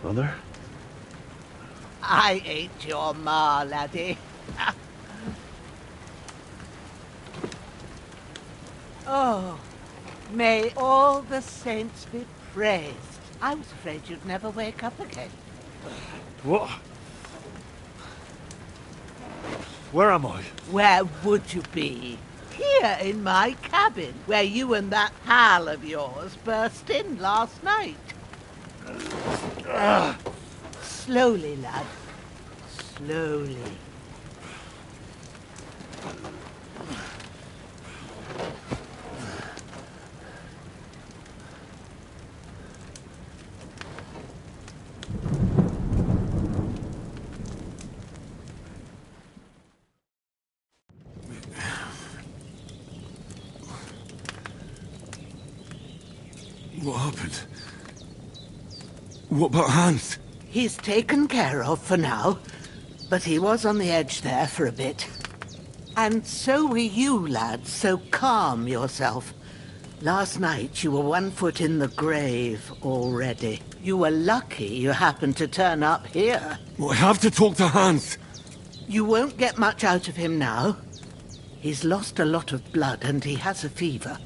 Mother? I ain't your ma, laddie. Oh, may all the saints be praised. I was afraid you'd never wake up again. What? Where am I? Where would you be? here in my cabin, where you and that pal of yours burst in last night. Slowly, lad. Slowly. What happened? What about Hans? He's taken care of for now, but he was on the edge there for a bit. And so were you, lad, so calm yourself. Last night you were 1 foot in the grave already. You were lucky you happened to turn up here. Well, I have to talk to Hans. You won't get much out of him now. He's lost a lot of blood and he has a fever.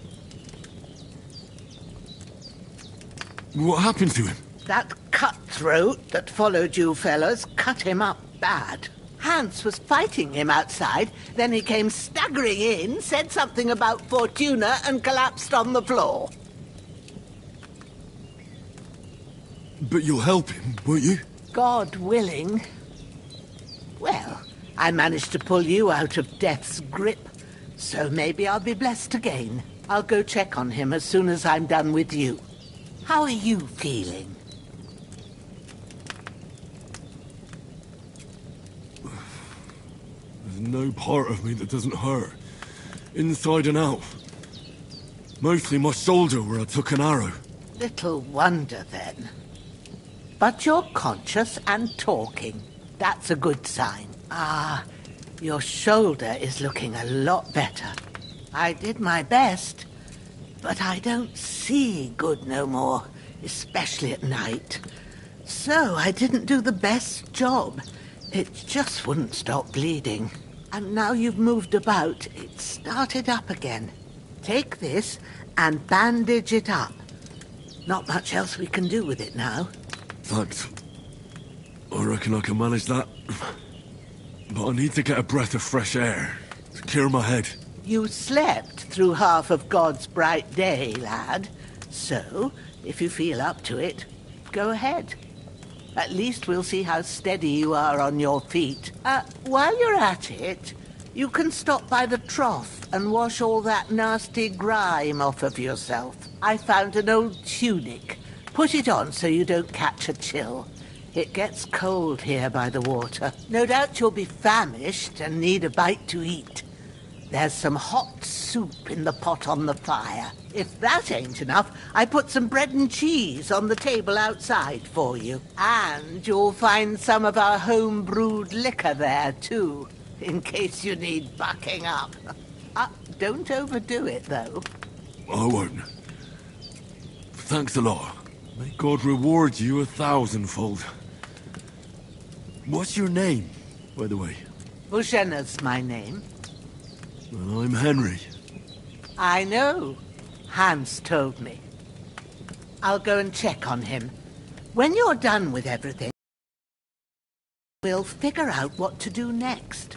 What happened to him? That cutthroat that followed you fellas cut him up bad. Hans was fighting him outside, then he came staggering in, said something about Fortuna, and collapsed on the floor. But you'll help him, won't you? God willing. Well, I managed to pull you out of death's grip, so maybe I'll be blessed again. I'll go check on him as soon as I'm done with you. How are you feeling? There's no part of me that doesn't hurt. Inside and out. Mostly my shoulder where I took an arrow. Little wonder then. But you're conscious and talking. That's a good sign. Ah, your shoulder is looking a lot better. I did my best, but I don't see good no more, especially at night. So I didn't do the best job. It just wouldn't stop bleeding. And now you've moved about, it started up again. Take this and bandage it up. Not much else we can do with it now. Thanks. I reckon I can manage that. But I need to get a breath of fresh air to clear my head. You slept through half of God's bright day, lad. So, if you feel up to it, go ahead. At least we'll see how steady you are on your feet. While you're at it, you can stop by the trough and wash all that nasty grime off of yourself. I found an old tunic. Put it on so you don't catch a chill. It gets cold here by the water. No doubt you'll be famished and need a bite to eat. There's some hot soup in the pot on the fire. If that ain't enough, I put some bread and cheese on the table outside for you. And you'll find some of our home-brewed liquor there, too, in case you need bucking up. Don't overdo it, though. I won't. Thanks a lot. May God reward you 1,000-fold. What's your name, by the way? Bushenna's my name. Well, I'm Henry. I know. Hans told me. I'll go and check on him. When you're done with everything, we'll figure out what to do next.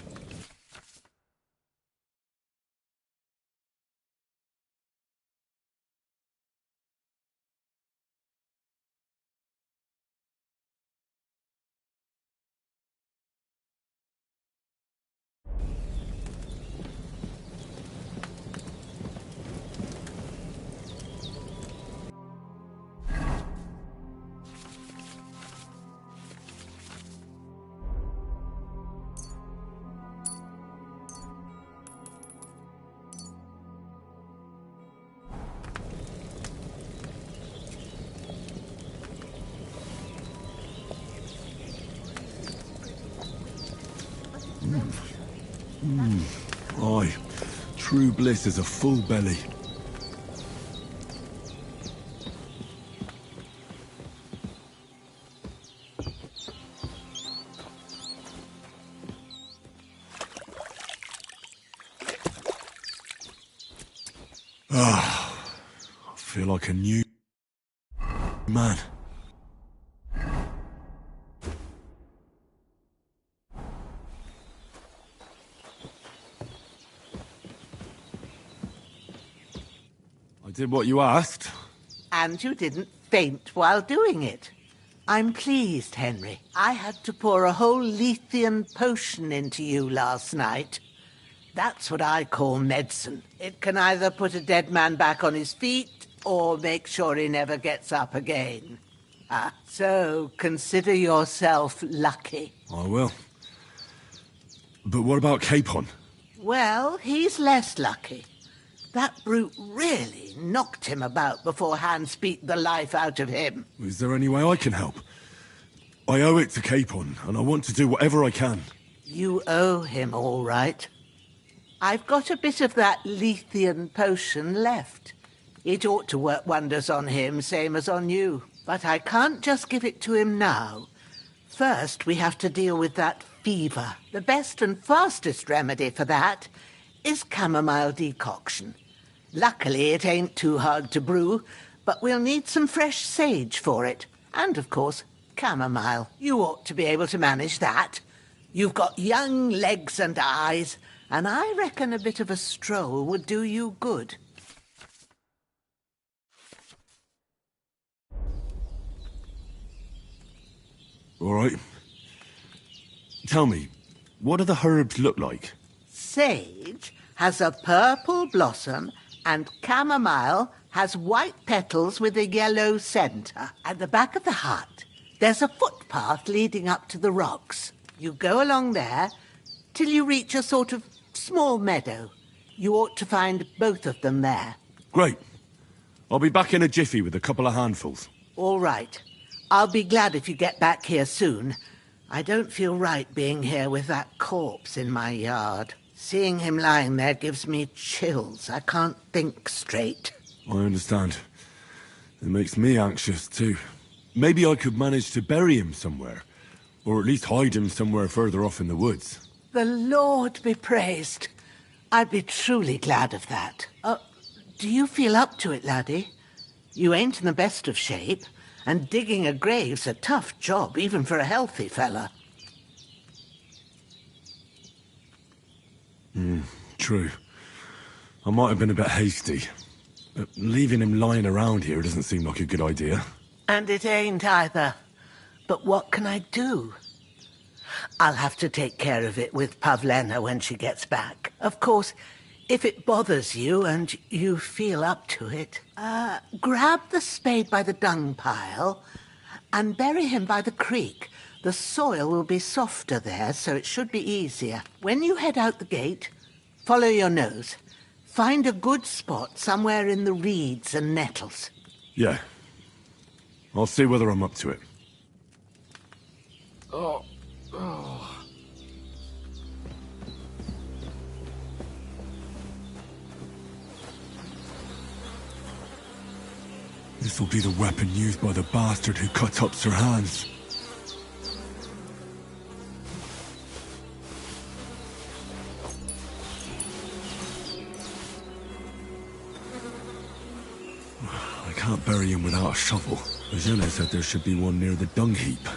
Aye. True bliss is a full belly. I feel like a new man. did what you asked. And you didn't faint while doing it. I'm pleased, Henry. I had to pour a whole Lethean potion into you last night. That's what I call medicine. It can either put a dead man back on his feet or make sure he never gets up again. So consider yourself lucky. I will. But what about Capon? Well, he's less lucky. That brute really knocked him about before Hans beat the life out of him. Is there any way I can help? I owe it to Capon, and I want to do whatever I can. You owe him, all right. I've got a bit of that Lethean potion left. It ought to work wonders on him, same as on you. But I can't just give it to him now. First, we have to deal with that fever. The best and fastest remedy for that is chamomile decoction. Luckily, it ain't too hard to brew, but we'll need some fresh sage for it. And, of course, chamomile. You ought to be able to manage that. You've got young legs and eyes, and I reckon a bit of a stroll would do you good. All right. Tell me, what do the herbs look like? Sage has a purple blossom, and chamomile has white petals with a yellow centre. At the back of the hut, there's a footpath leading up to the rocks. You go along there till you reach a sort of small meadow. You ought to find both of them there. Great. I'll be back in a jiffy with a couple of handfuls. All right. I'll be glad if you get back here soon. I don't feel right being here with that corpse in my yard. Seeing him lying there gives me chills. I can't think straight. I understand. It makes me anxious, too. Maybe I could manage to bury him somewhere. Or at least hide him somewhere further off in the woods. The Lord be praised. I'd be truly glad of that. Do you feel up to it, laddie? You ain't in the best of shape, and digging a grave's a tough job, even for a healthy fella. True. I might have been a bit hasty. But leaving him lying around here doesn't seem like a good idea. And it ain't either. But what can I do? I'll have to take care of it with Pavlena when she gets back. Of course, if it bothers you and you feel up to it, grab the spade by the dung pile and bury him by the creek. The soil will be softer there, so it should be easier. When you head out the gate, follow your nose. Find a good spot somewhere in the reeds and nettles. Yeah. I'll see whether I'm up to it. Oh. This'll be the weapon used by the bastard who cut up Sir Hans. I can't bury him without a shovel. Ajena said there should be one near the dung heap.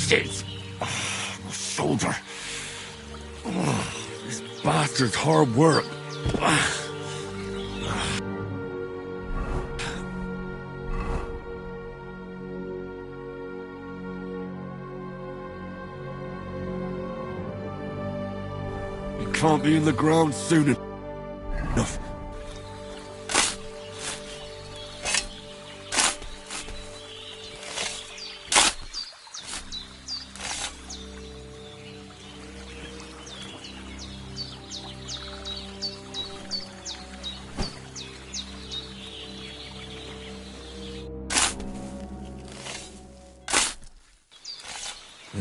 Shit! My shoulder. This bastard's hard work. You can't be in the ground soon enough.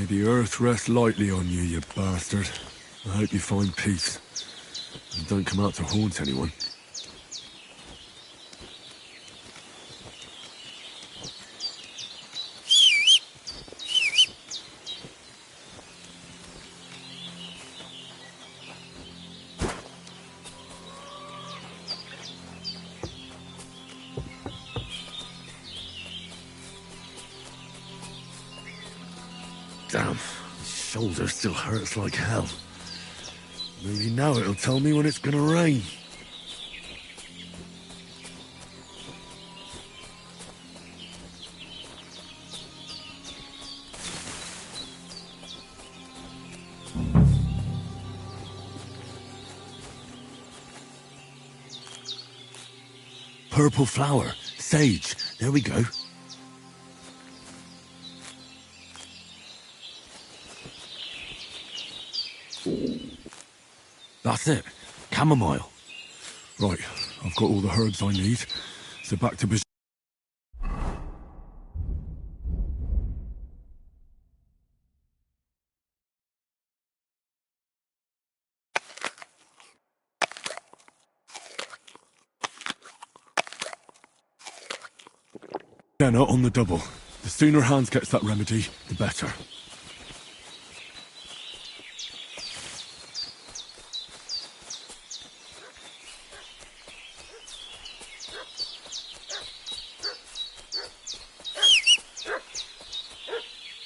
the earth rest lightly on you, you bastard. I hope you find peace. And don't come out to haunt anyone. Damn, my shoulder still hurts like hell. Maybe now it'll tell me when it's gonna rain. Purple flower, sage, there we go. That's it. Chamomile. Right, I've got all the herbs I need. So back to business. Jenna on the double. The sooner Hans gets that remedy, the better.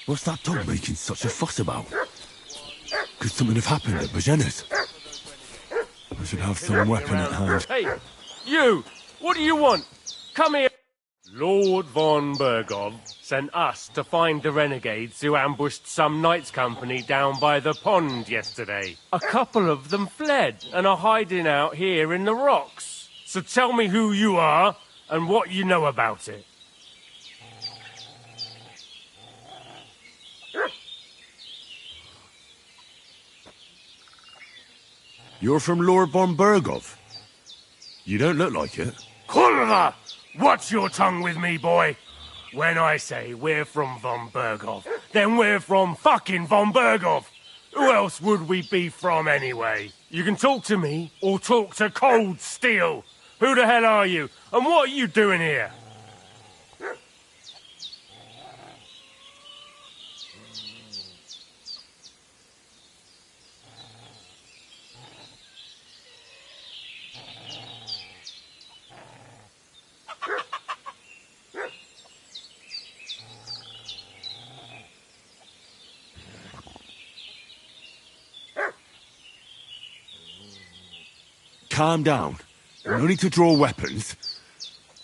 What's that dog making such a fuss about? Could something have happened at Bajena's? I should have some weapon at hand. Hey, you! What do you want? Come here! Lord von Bergov sent us to find the renegades who ambushed some knights' company down by the pond yesterday. A couple of them fled and are hiding out here in the rocks. So tell me who you are and what you know about it. You're from Lord von Bergov? You don't look like it. Kurva! Watch your tongue with me, boy! When I say we're from von Bergov, then we're from fucking von Bergov! Who else would we be from anyway? You can talk to me, or talk to Cold Steel! Who the hell are you, and what are you doing here? Calm down. No need to draw weapons.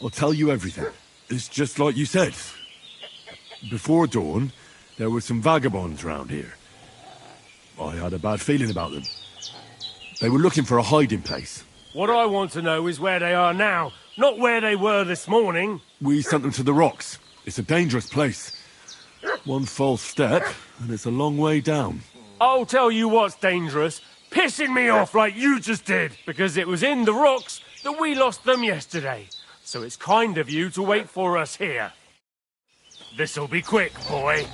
I'll tell you everything. It's just like you said. Before dawn, there were some vagabonds round here. I had a bad feeling about them. They were looking for a hiding place. What I want to know is where they are now, not where they were this morning. We sent them to the rocks. It's a dangerous place. One false step, and it's a long way down. I'll tell you what's dangerous. Pissing me off like you just did, because it was in the rocks that we lost them yesterday. So it's kind of you to wait for us here. This'll be quick, boy.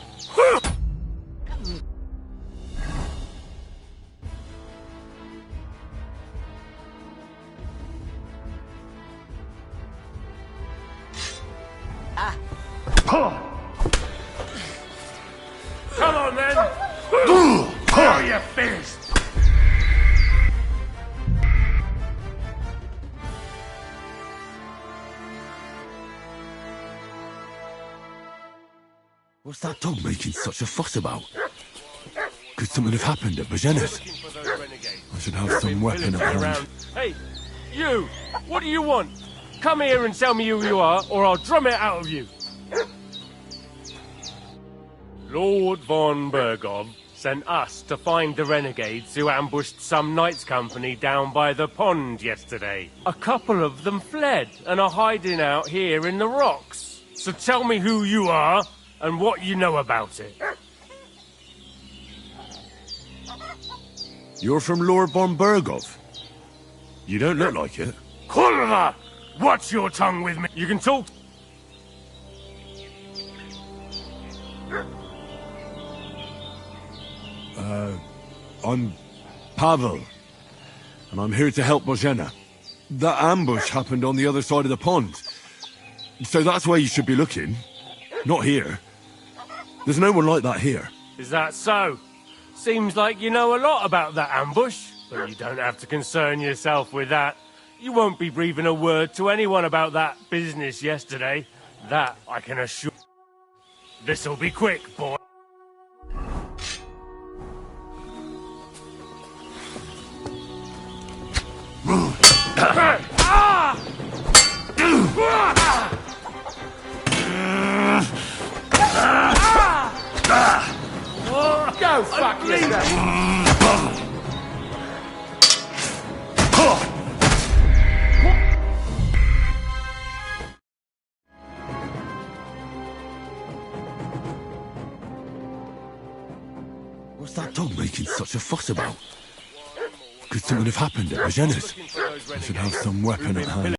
Come on, then! How you finished? What's that dog making such a fuss about? Could something have happened at Bajena's? I should have some weapon at hand. Hey, you! What do you want? Come here and tell me who you are, or I'll drum it out of you. Lord von Bergov sent us to find the renegades who ambushed some knights' company down by the pond yesterday. A couple of them fled and are hiding out here in the rocks. So tell me who you are and what you know about it. You're from Lord von Bergov? You don't look like it. Kurva! Watch your tongue with me. You can talk... I'm Pavel, and I'm here to help Bozhena. That ambush happened on the other side of the pond. So that's where you should be looking. Not here. There's no one like that here. Is that so? Seems like you know a lot about that ambush, but you don't have to concern yourself with that. You won't be breathing a word to anyone about that business yesterday. That I can assure. This'll be quick, boy. Go fuck yourself! What's that dog making such a fuss about? Could something have happened at Bozhena's? I should have some weapon at hand.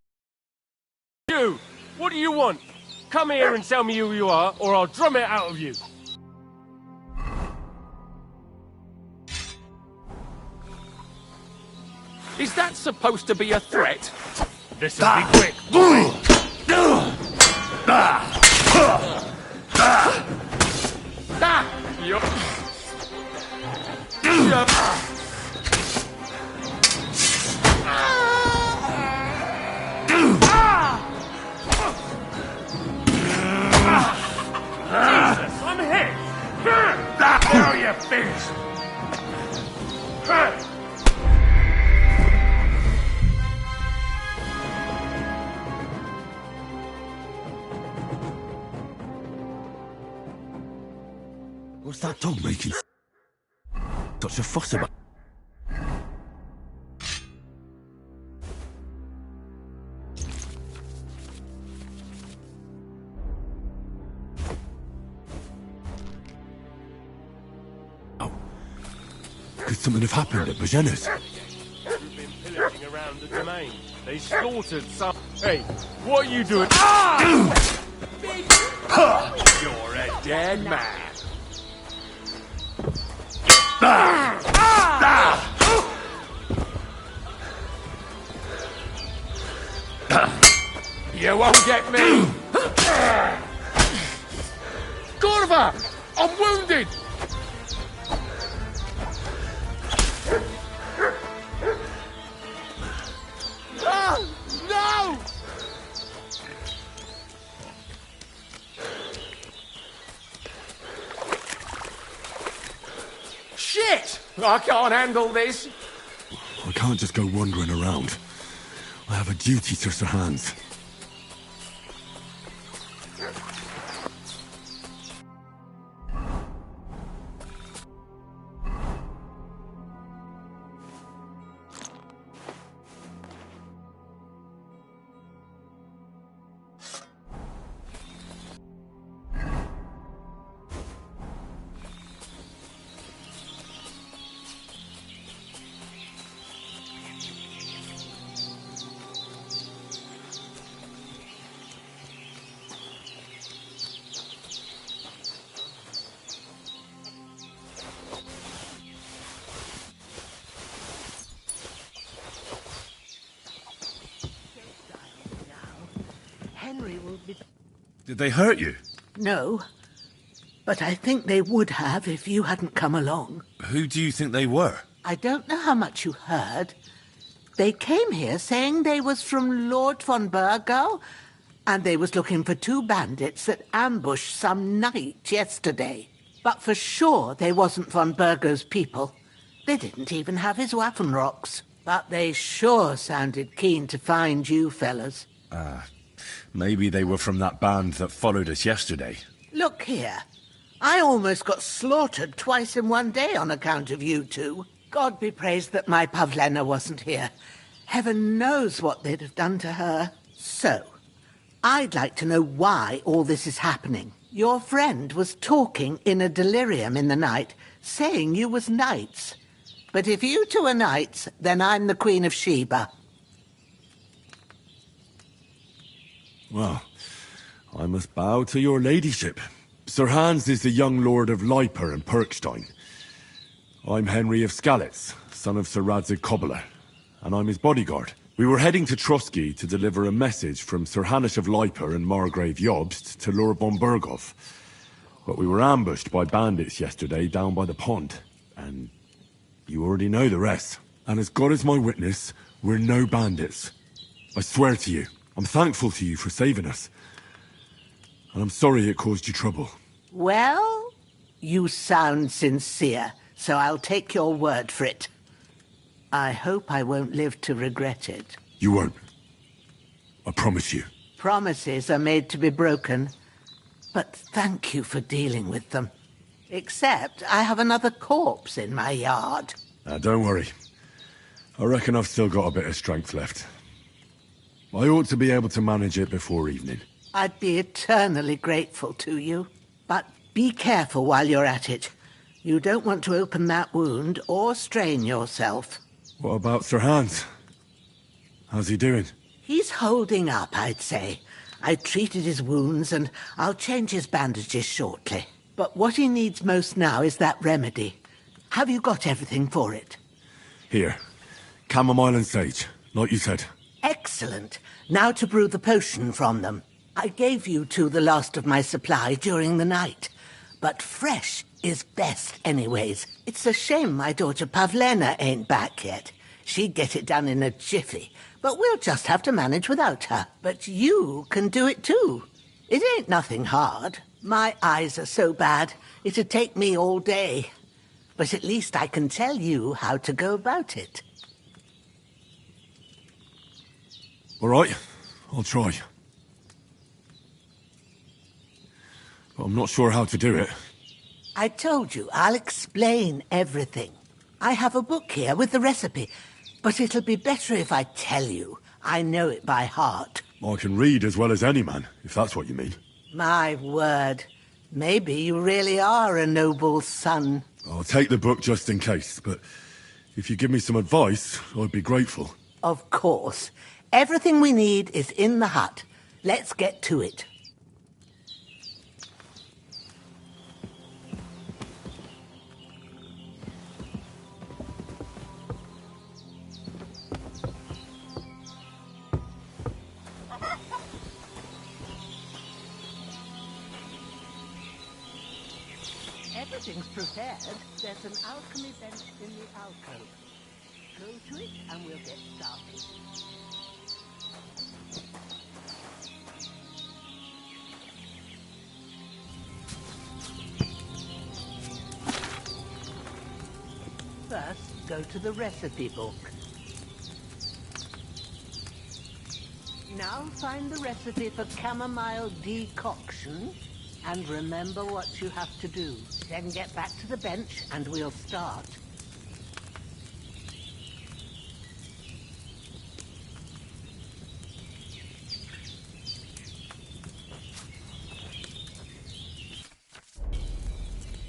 You! What do you want? Come here and tell me who you are, or I'll drum it out of you. Is that supposed to be a threat? This'll be quick, boy. Jesus, I'm hit! Now you're finished! What's that dog making such a fuss about? Could something have happened at Bozhena's? You've been pillaging around the domain. They slaughtered some... Hey, what are you doing? Ah! You're a dead man. You won't get me! Gorva! I'm wounded! No! Shit! I can't handle this. I can't just go wandering around. I have a duty to Sir Hans. Henry will be... Did they hurt you? No, but I think they would have if you hadn't come along. Who do you think they were? I don't know how much you heard. They came here saying they was from Lord von Burgo, and they was looking for two bandits that ambushed some knight yesterday. But for sure they wasn't von Burgo's people. They didn't even have his Waffenrocks. But they sure sounded keen to find you fellas. Maybe they were from that band that followed us yesterday. Look here. I almost got slaughtered twice in one day on account of you two. God be praised that my Pavlena wasn't here. Heaven knows what they'd have done to her. So, I'd like to know why all this is happening. Your friend was talking in a delirium in the night, saying you was knights. But if you two are knights, then I'm the Queen of Sheba. Well, I must bow to your ladyship. Sir Hans is the young lord of Leiper and Perkstein. I'm Henry of Skalitz, son of Sir Radzig Cobbler, and I'm his bodyguard. We were heading to Trotsky to deliver a message from Sir Hanish of Leiper and Margrave Jobst to Lord von Bergov. But we were ambushed by bandits yesterday down by the pond, and you already know the rest. And as God is my witness, we're no bandits. I swear to you, I'm thankful to you for saving us. And I'm sorry it caused you trouble. Well, you sound sincere, so I'll take your word for it. I hope I won't live to regret it. You won't. I promise you. Promises are made to be broken, but thank you for dealing with them. Except I have another corpse in my yard. Don't worry. I reckon I've still got a bit of strength left. I ought to be able to manage it before evening. I'd be eternally grateful to you. But be careful while you're at it. You don't want to open that wound or strain yourself. What about Sir Hans? How's he doing? He's holding up, I'd say. I treated his wounds and I'll change his bandages shortly. But what he needs most now is that remedy. Have you got everything for it? Here. Chamomile and sage, like you said. Excellent. Now to brew the potion from them. I gave you two the last of my supply during the night. But fresh is best anyways. It's a shame my daughter Pavlena ain't back yet. She'd get it done in a jiffy. But we'll just have to manage without her. But you can do it too. It ain't nothing hard. My eyes are so bad, it'd take me all day. But at least I can tell you how to go about it. All right, I'll try. But I'm not sure how to do it. I told you, I'll explain everything. I have a book here with the recipe, but it'll be better if I tell you. I know it by heart. I can read as well as any man, if that's what you mean. My word. Maybe you really are a noble son. I'll take the book just in case, but if you give me some advice, I'd be grateful. Of course. Everything we need is in the hut. Let's get to it. Everything's prepared. There's an alchemy bench in the alcove. Go to it and we'll get started. First, go to the recipe book. Now find the recipe for chamomile decoction. And remember what you have to do. Then get back to the bench and we'll start.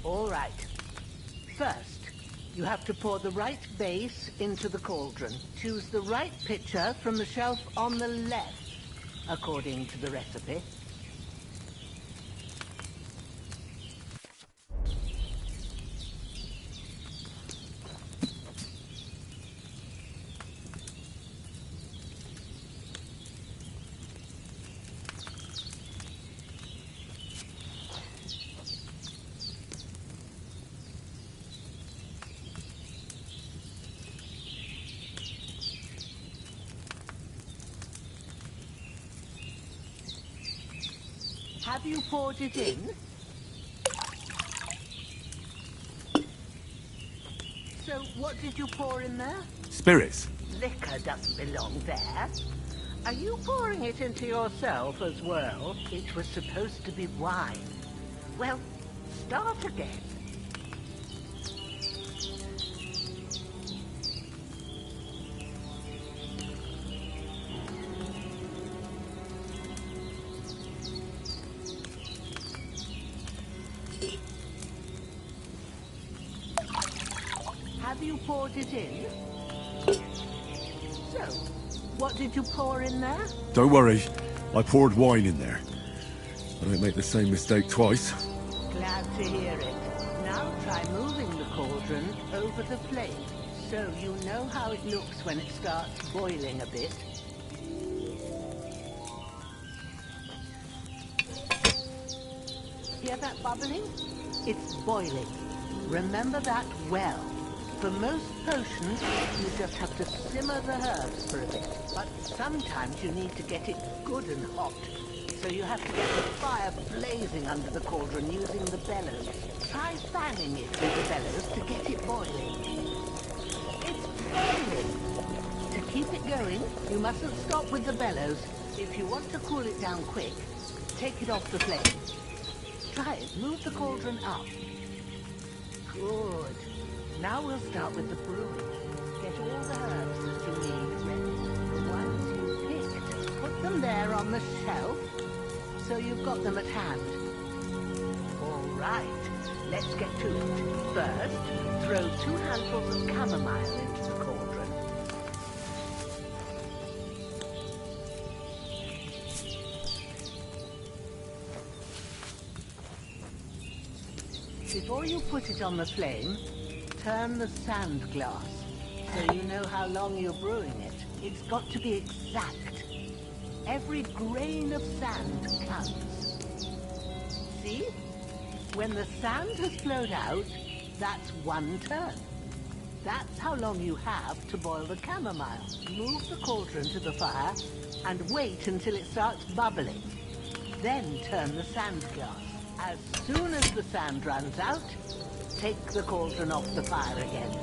All right. First, you have to pour the right base into the cauldron. Choose the right pitcher from the shelf on the left, according to the recipe. Have you poured it in? So, what did you pour in there? Spirits. Liquor doesn't belong there. Are you pouring it into yourself as well? It was supposed to be wine. Well, start again. Have you poured it in? So, what did you pour in there? Don't worry, I poured wine in there. I don't make the same mistake twice. Glad to hear it. Now try moving the cauldron over the flame, so you know how it looks when it starts boiling a bit. Hear that bubbling? It's boiling. Remember that well. For most potions, you just have to simmer the herbs for a bit. But sometimes you need to get it good and hot. So you have to get the fire blazing under the cauldron using the bellows. Try fanning it with the bellows to get it boiling. It's boiling. To keep it going, you mustn't stop with the bellows. If you want to cool it down quick, take it off the flame. Try it. Move the cauldron up. Good. Now we'll start with the brewing. Get all the herbs that you need ready. The ones you picked. Put them there on the shelf, so you've got them at hand. All right. Let's get to it. First, throw 2 handfuls of chamomile into the cauldron. Before you put it on the flame, turn the sand glass, so you know how long you're brewing it. It's got to be exact. Every grain of sand counts. See? When the sand has flowed out, that's 1 turn. That's how long you have to boil the chamomile. Move the cauldron to the fire and wait until it starts bubbling. Then turn the sand glass. As soon as the sand runs out, take the cauldron off the fire again.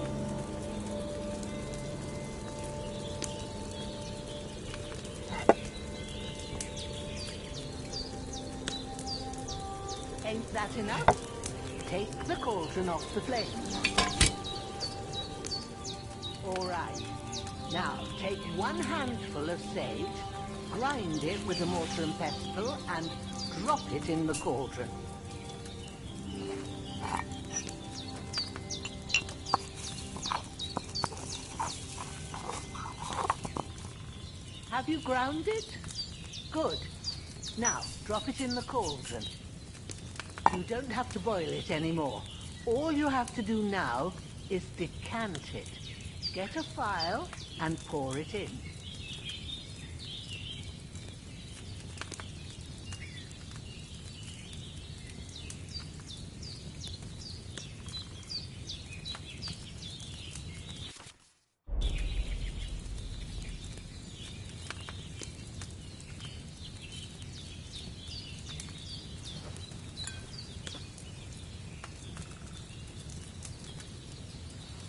Ain't that enough? Take the cauldron off the flame. All right. Now, take 1 handful of sage, grind it with a mortar and pestle, and drop it in the cauldron. Have you ground it? Good. Now, drop it in the cauldron. You don't have to boil it anymore. All you have to do now is decant it. Get a phial and pour it in.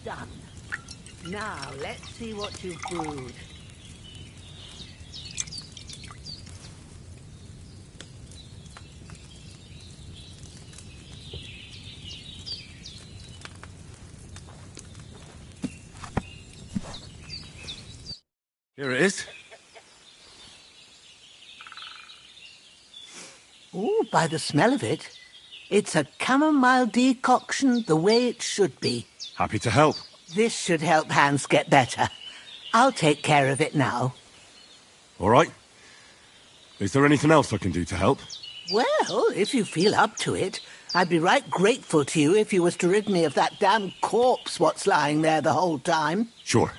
Done. Now, let's see what you've brewed. Here it is. Oh, by the smell of it, it's a chamomile decoction the way it should be. Happy to help. This should help Hans get better. I'll take care of it now. All right. Is there anything else I can do to help? Well, if you feel up to it, I'd be right grateful to you if you was to rid me of that damn corpse what's lying there the whole time. Sure.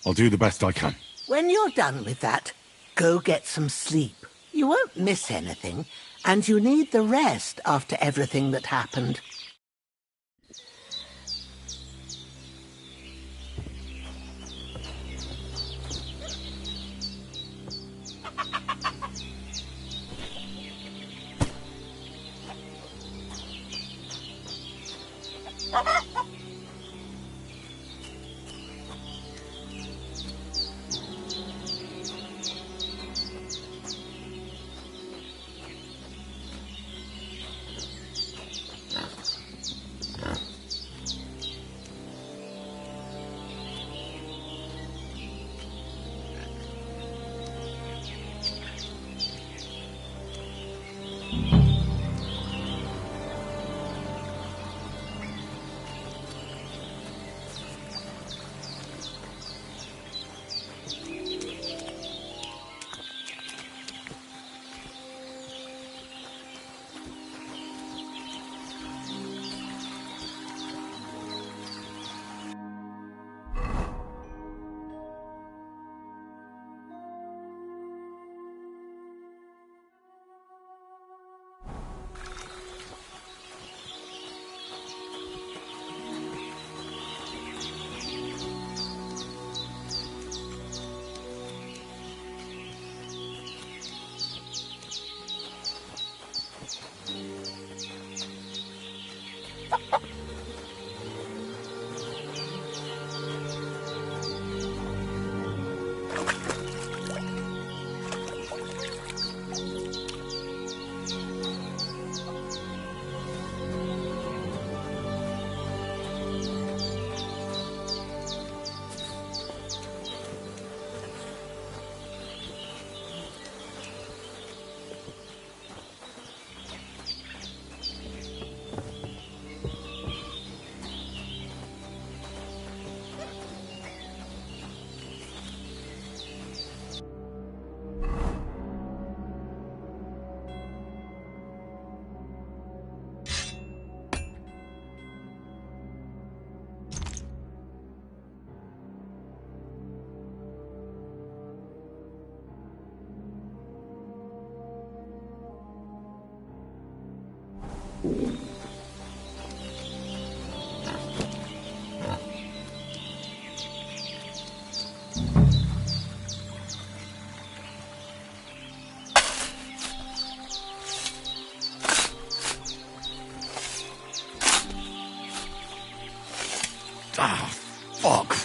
I'll do the best I can. When you're done with that, go get some sleep. You won't miss anything, and you need the rest after everything that happened. Ah, fuck.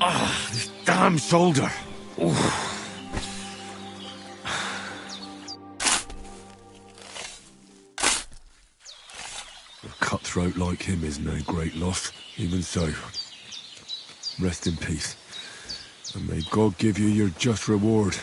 Ah, this damn shoulder. Oof. A cutthroat like him is no great loss. Even so, rest in peace. And may God give you your just reward.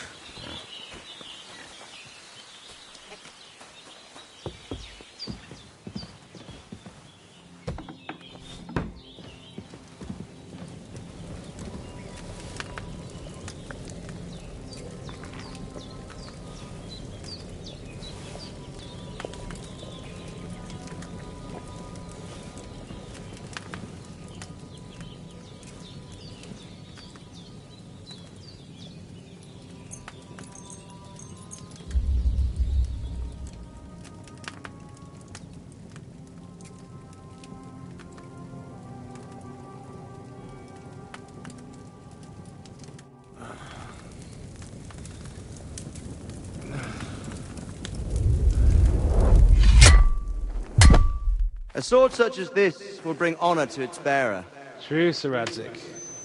A sword such as this will bring honor to its bearer. True, Sir Radzik.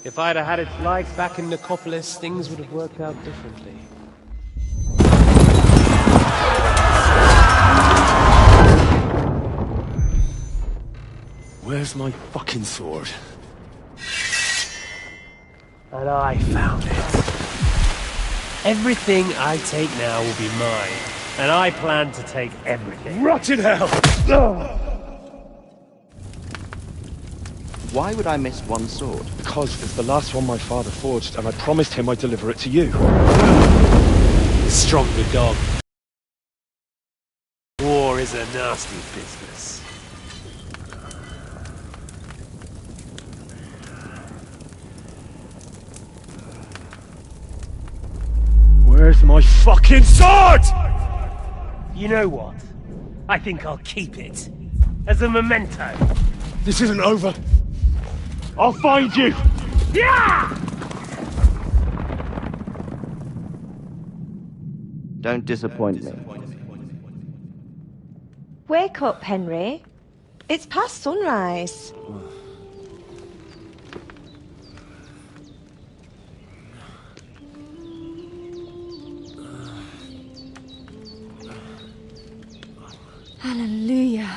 If I'd have had its like back in Nicopolis, things would have worked out differently. Where's my fucking sword? And I found it. Everything I take now will be mine, and I plan to take everything. Rot in hell! Ugh. Why would I miss one sword? Because it's the last one my father forged, and I promised him I'd deliver it to you. Stronger dog. War is a nasty business. Where's my fucking sword? You know what? I think I'll keep it. As a memento. This isn't over. I'll find you! Yeah! Don't disappoint me. Wake up, Henry. It's past sunrise. Hallelujah.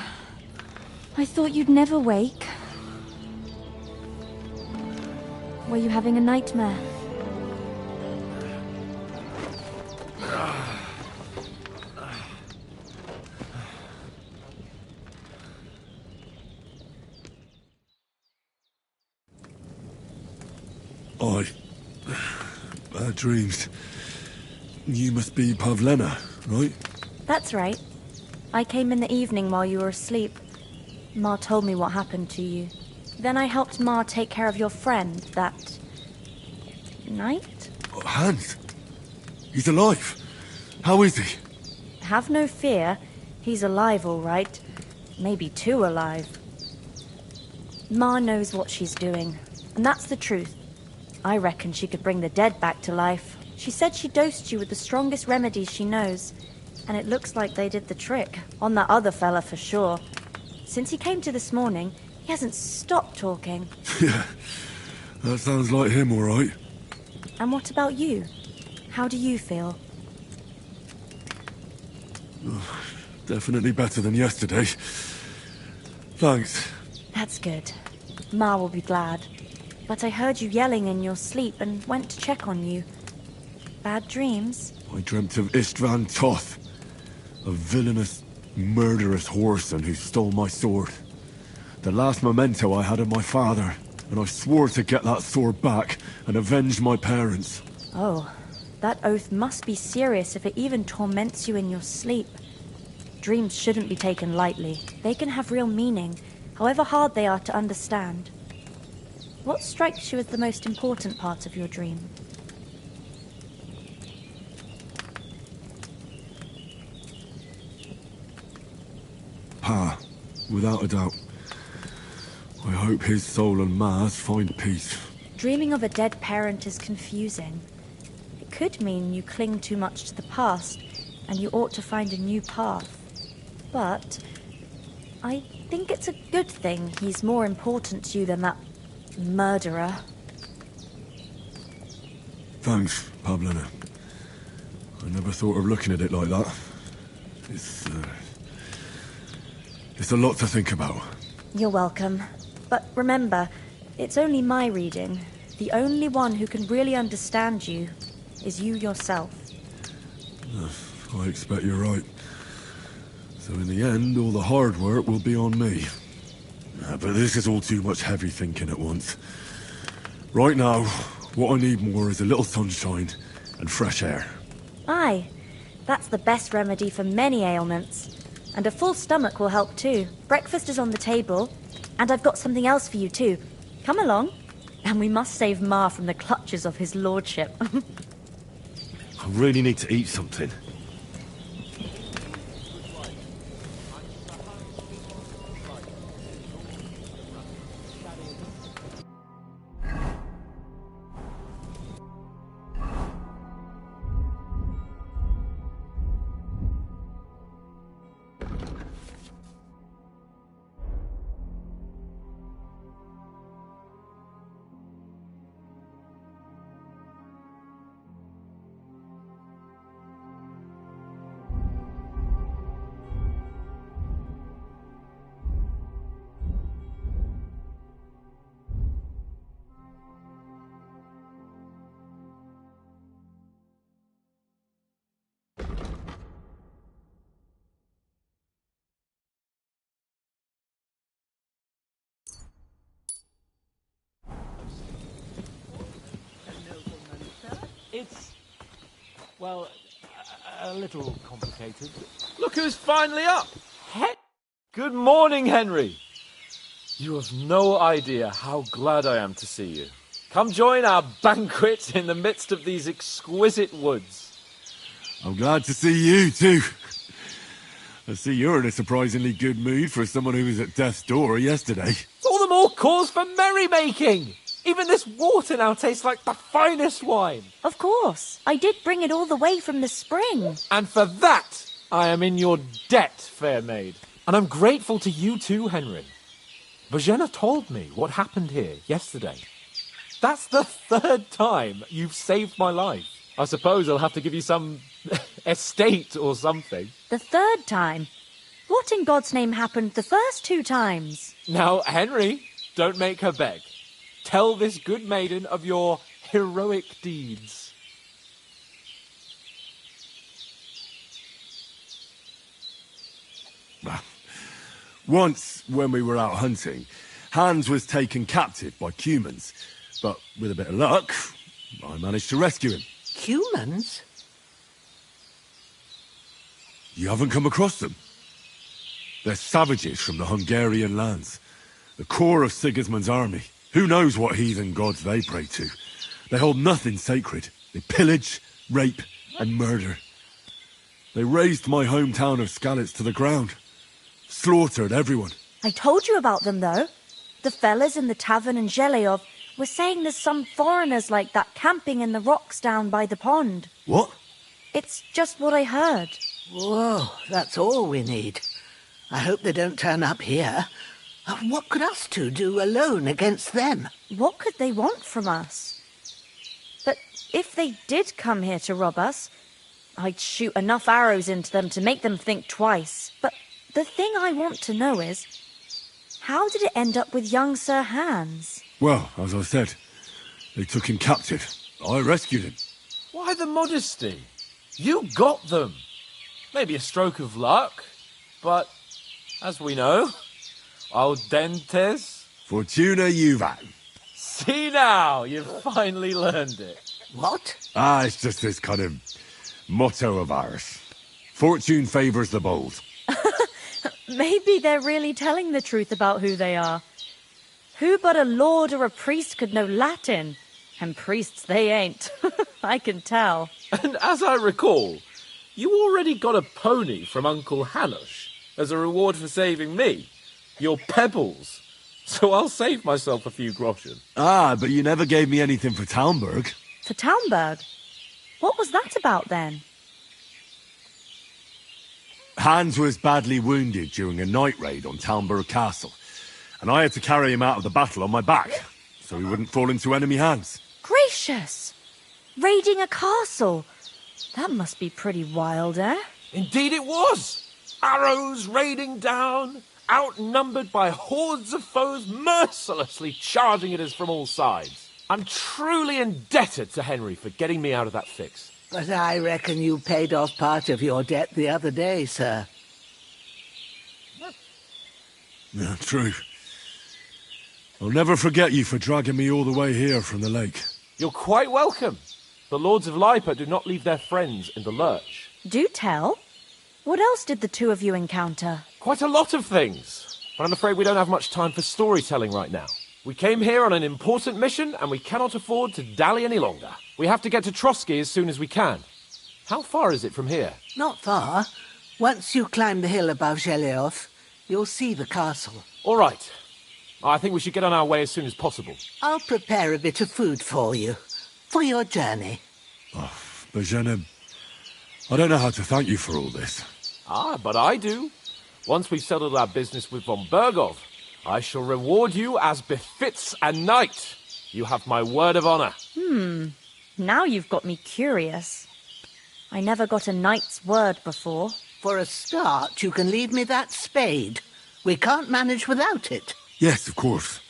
I thought you'd never wake. Were you having a nightmare? Bad dreams. You must be Pavlena, right? That's right. I came in the evening while you were asleep. Ma told me what happened to you. Then I helped Ma take care of your friend that night? Hans? He's alive. How is he? Have no fear. He's alive, all right. Maybe too alive. Ma knows what she's doing, and that's the truth. I reckon she could bring the dead back to life. She said she dosed you with the strongest remedies she knows, and it looks like they did the trick. On that other fella for sure. Since he came to this morning, he hasn't stopped talking. Yeah, that sounds like him, all right. And what about you? How do you feel? Oh, definitely better than yesterday. Thanks. That's good. Ma will be glad. But I heard you yelling in your sleep and went to check on you. Bad dreams? I dreamt of Istvan Toth, a villainous, murderous whoreson who stole my sword. The last memento I had of my father, and I swore to get that sword back and avenge my parents. Oh, that oath must be serious if it even torments you in your sleep. Dreams shouldn't be taken lightly. They can have real meaning, however hard they are to understand. What strikes you as the most important part of your dream? without a doubt. I hope his soul and Ma's find peace. Dreaming of a dead parent is confusing. It could mean you cling too much to the past, and you ought to find a new path. But I think it's a good thing he's more important to you than that murderer. Thanks, Pavlina. I never thought of looking at it like that. It's a lot to think about. You're welcome. But remember, it's only my reading. The only one who can really understand you is you yourself. I expect you're right. So in the end, all the hard work will be on me. But this is all too much heavy thinking at once. Right now, what I need more is a little sunshine and fresh air. Aye, that's the best remedy for many ailments. And a full stomach will help too. Breakfast is on the table, and I've got something else for you too. Come along, and we must save Ma from the clutches of his lordship. I really need to eat something. It's, well, a little complicated. Look who's finally up! Good morning, Henry. You have no idea how glad I am to see you. Come join our banquet in the midst of these exquisite woods. I'm glad to see you too. I see you're in a surprisingly good mood for someone who was at death's door yesterday. It's all the more cause for merrymaking. Even this water now tastes like the finest wine. Of course. I did bring it all the way from the spring. And for that, I am in your debt, fair maid. And I'm grateful to you too, Henry. Bojena told me what happened here yesterday. That's the third time you've saved my life. I suppose I'll have to give you some estate or something. The third time? What in God's name happened the first 2 times? Now, Henry, don't make her beg. Tell this good maiden of your heroic deeds. Once, when we were out hunting, Hans was taken captive by humans. But with a bit of luck, I managed to rescue him. Humans? You haven't come across them? They're savages from the Hungarian lands. The core of Sigismund's army. Who knows what heathen gods they pray to? They hold nothing sacred. They pillage, rape, and murder. They razed my hometown of Skalitz to the ground. Slaughtered everyone. I told you about them, though. The fellas in the tavern in Zheleyov were saying there's some foreigners like that camping in the rocks down by the pond. What? It's just what I heard. Whoa, that's all we need. I hope they don't turn up here. What could us two do alone against them? What could they want from us? But if they did come here to rob us, I'd shoot enough arrows into them to make them think twice. But the thing I want to know is, how did it end up with young Sir Hans? Well, as I said, they took him captive. I rescued him. Why the modesty? You got them. Maybe a stroke of luck, but as we know, audentes. Fortuna juvat. See now, you've finally learned it. What? It's just this kind of motto of ours. Fortune favours the bold. Maybe they're really telling the truth about who they are. Who but a lord or a priest could know Latin? And priests they ain't. I can tell. And as I recall, you already got a pony from Uncle Hanush as a reward for saving me. Your pebbles. So I'll save myself a few groschen. Ah, but you never gave me anything for Talmberg. For Talmberg? What was that about then? Hans was badly wounded during a night raid on Talmberg Castle, and I had to carry him out of the battle on my back, so he wouldn't fall into enemy hands. Gracious! Raiding a castle. That must be pretty wild, eh? Indeed it was! Arrows raining down, outnumbered by hordes of foes mercilessly charging at us from all sides. I'm truly indebted to Henry for getting me out of that fix. But I reckon you paid off part of your debt the other day, sir. Yeah, true. I'll never forget you for dragging me all the way here from the lake. You're quite welcome. The Lords of Lipa do not leave their friends in the lurch. Do tell. What else did the two of you encounter? Quite a lot of things. But I'm afraid we don't have much time for storytelling right now. We came here on an important mission, and we cannot afford to dally any longer. We have to get to Trotsky as soon as we can. How far is it from here? Not far. Once you climb the hill above Geleoth, you'll see the castle. All right. I think we should get on our way as soon as possible. I'll prepare a bit of food for you, for your journey. Bozhena, I don't know how to thank you for all this. Ah, but I do. Once we've settled our business with von Bergov, I shall reward you as befits a knight. You have my word of honor. Now you've got me curious. I never got a knight's word before. For a start, you can leave me that spade. We can't manage without it. Yes, of course.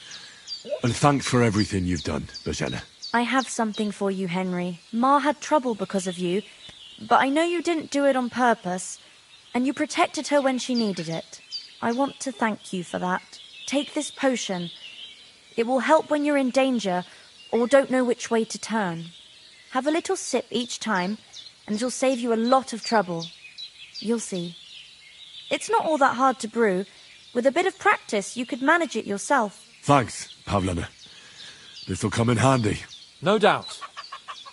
And thanks for everything you've done, Bozhena. I have something for you, Henry. Ma had trouble because of you, but I know you didn't do it on purpose, and you protected her when she needed it. I want to thank you for that. Take this potion. It will help when you're in danger or don't know which way to turn. Have a little sip each time, and it'll save you a lot of trouble. You'll see. It's not all that hard to brew. With a bit of practice, you could manage it yourself. Thanks, Pavlena. This'll come in handy. No doubt.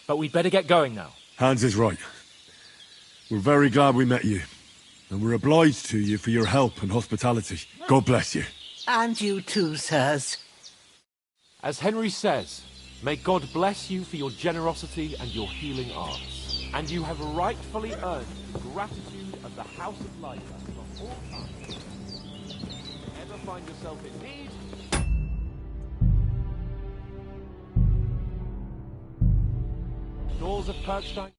But we'd better get going now. Hans is right. We're very glad we met you. And we're obliged to you for your help and hospitality. God bless you. And you too, sirs. As Henry says, may God bless you for your generosity and your healing arts. And you have rightfully earned the gratitude of the House of Life for all time. Ever find yourself in need? Doors of Perkstein.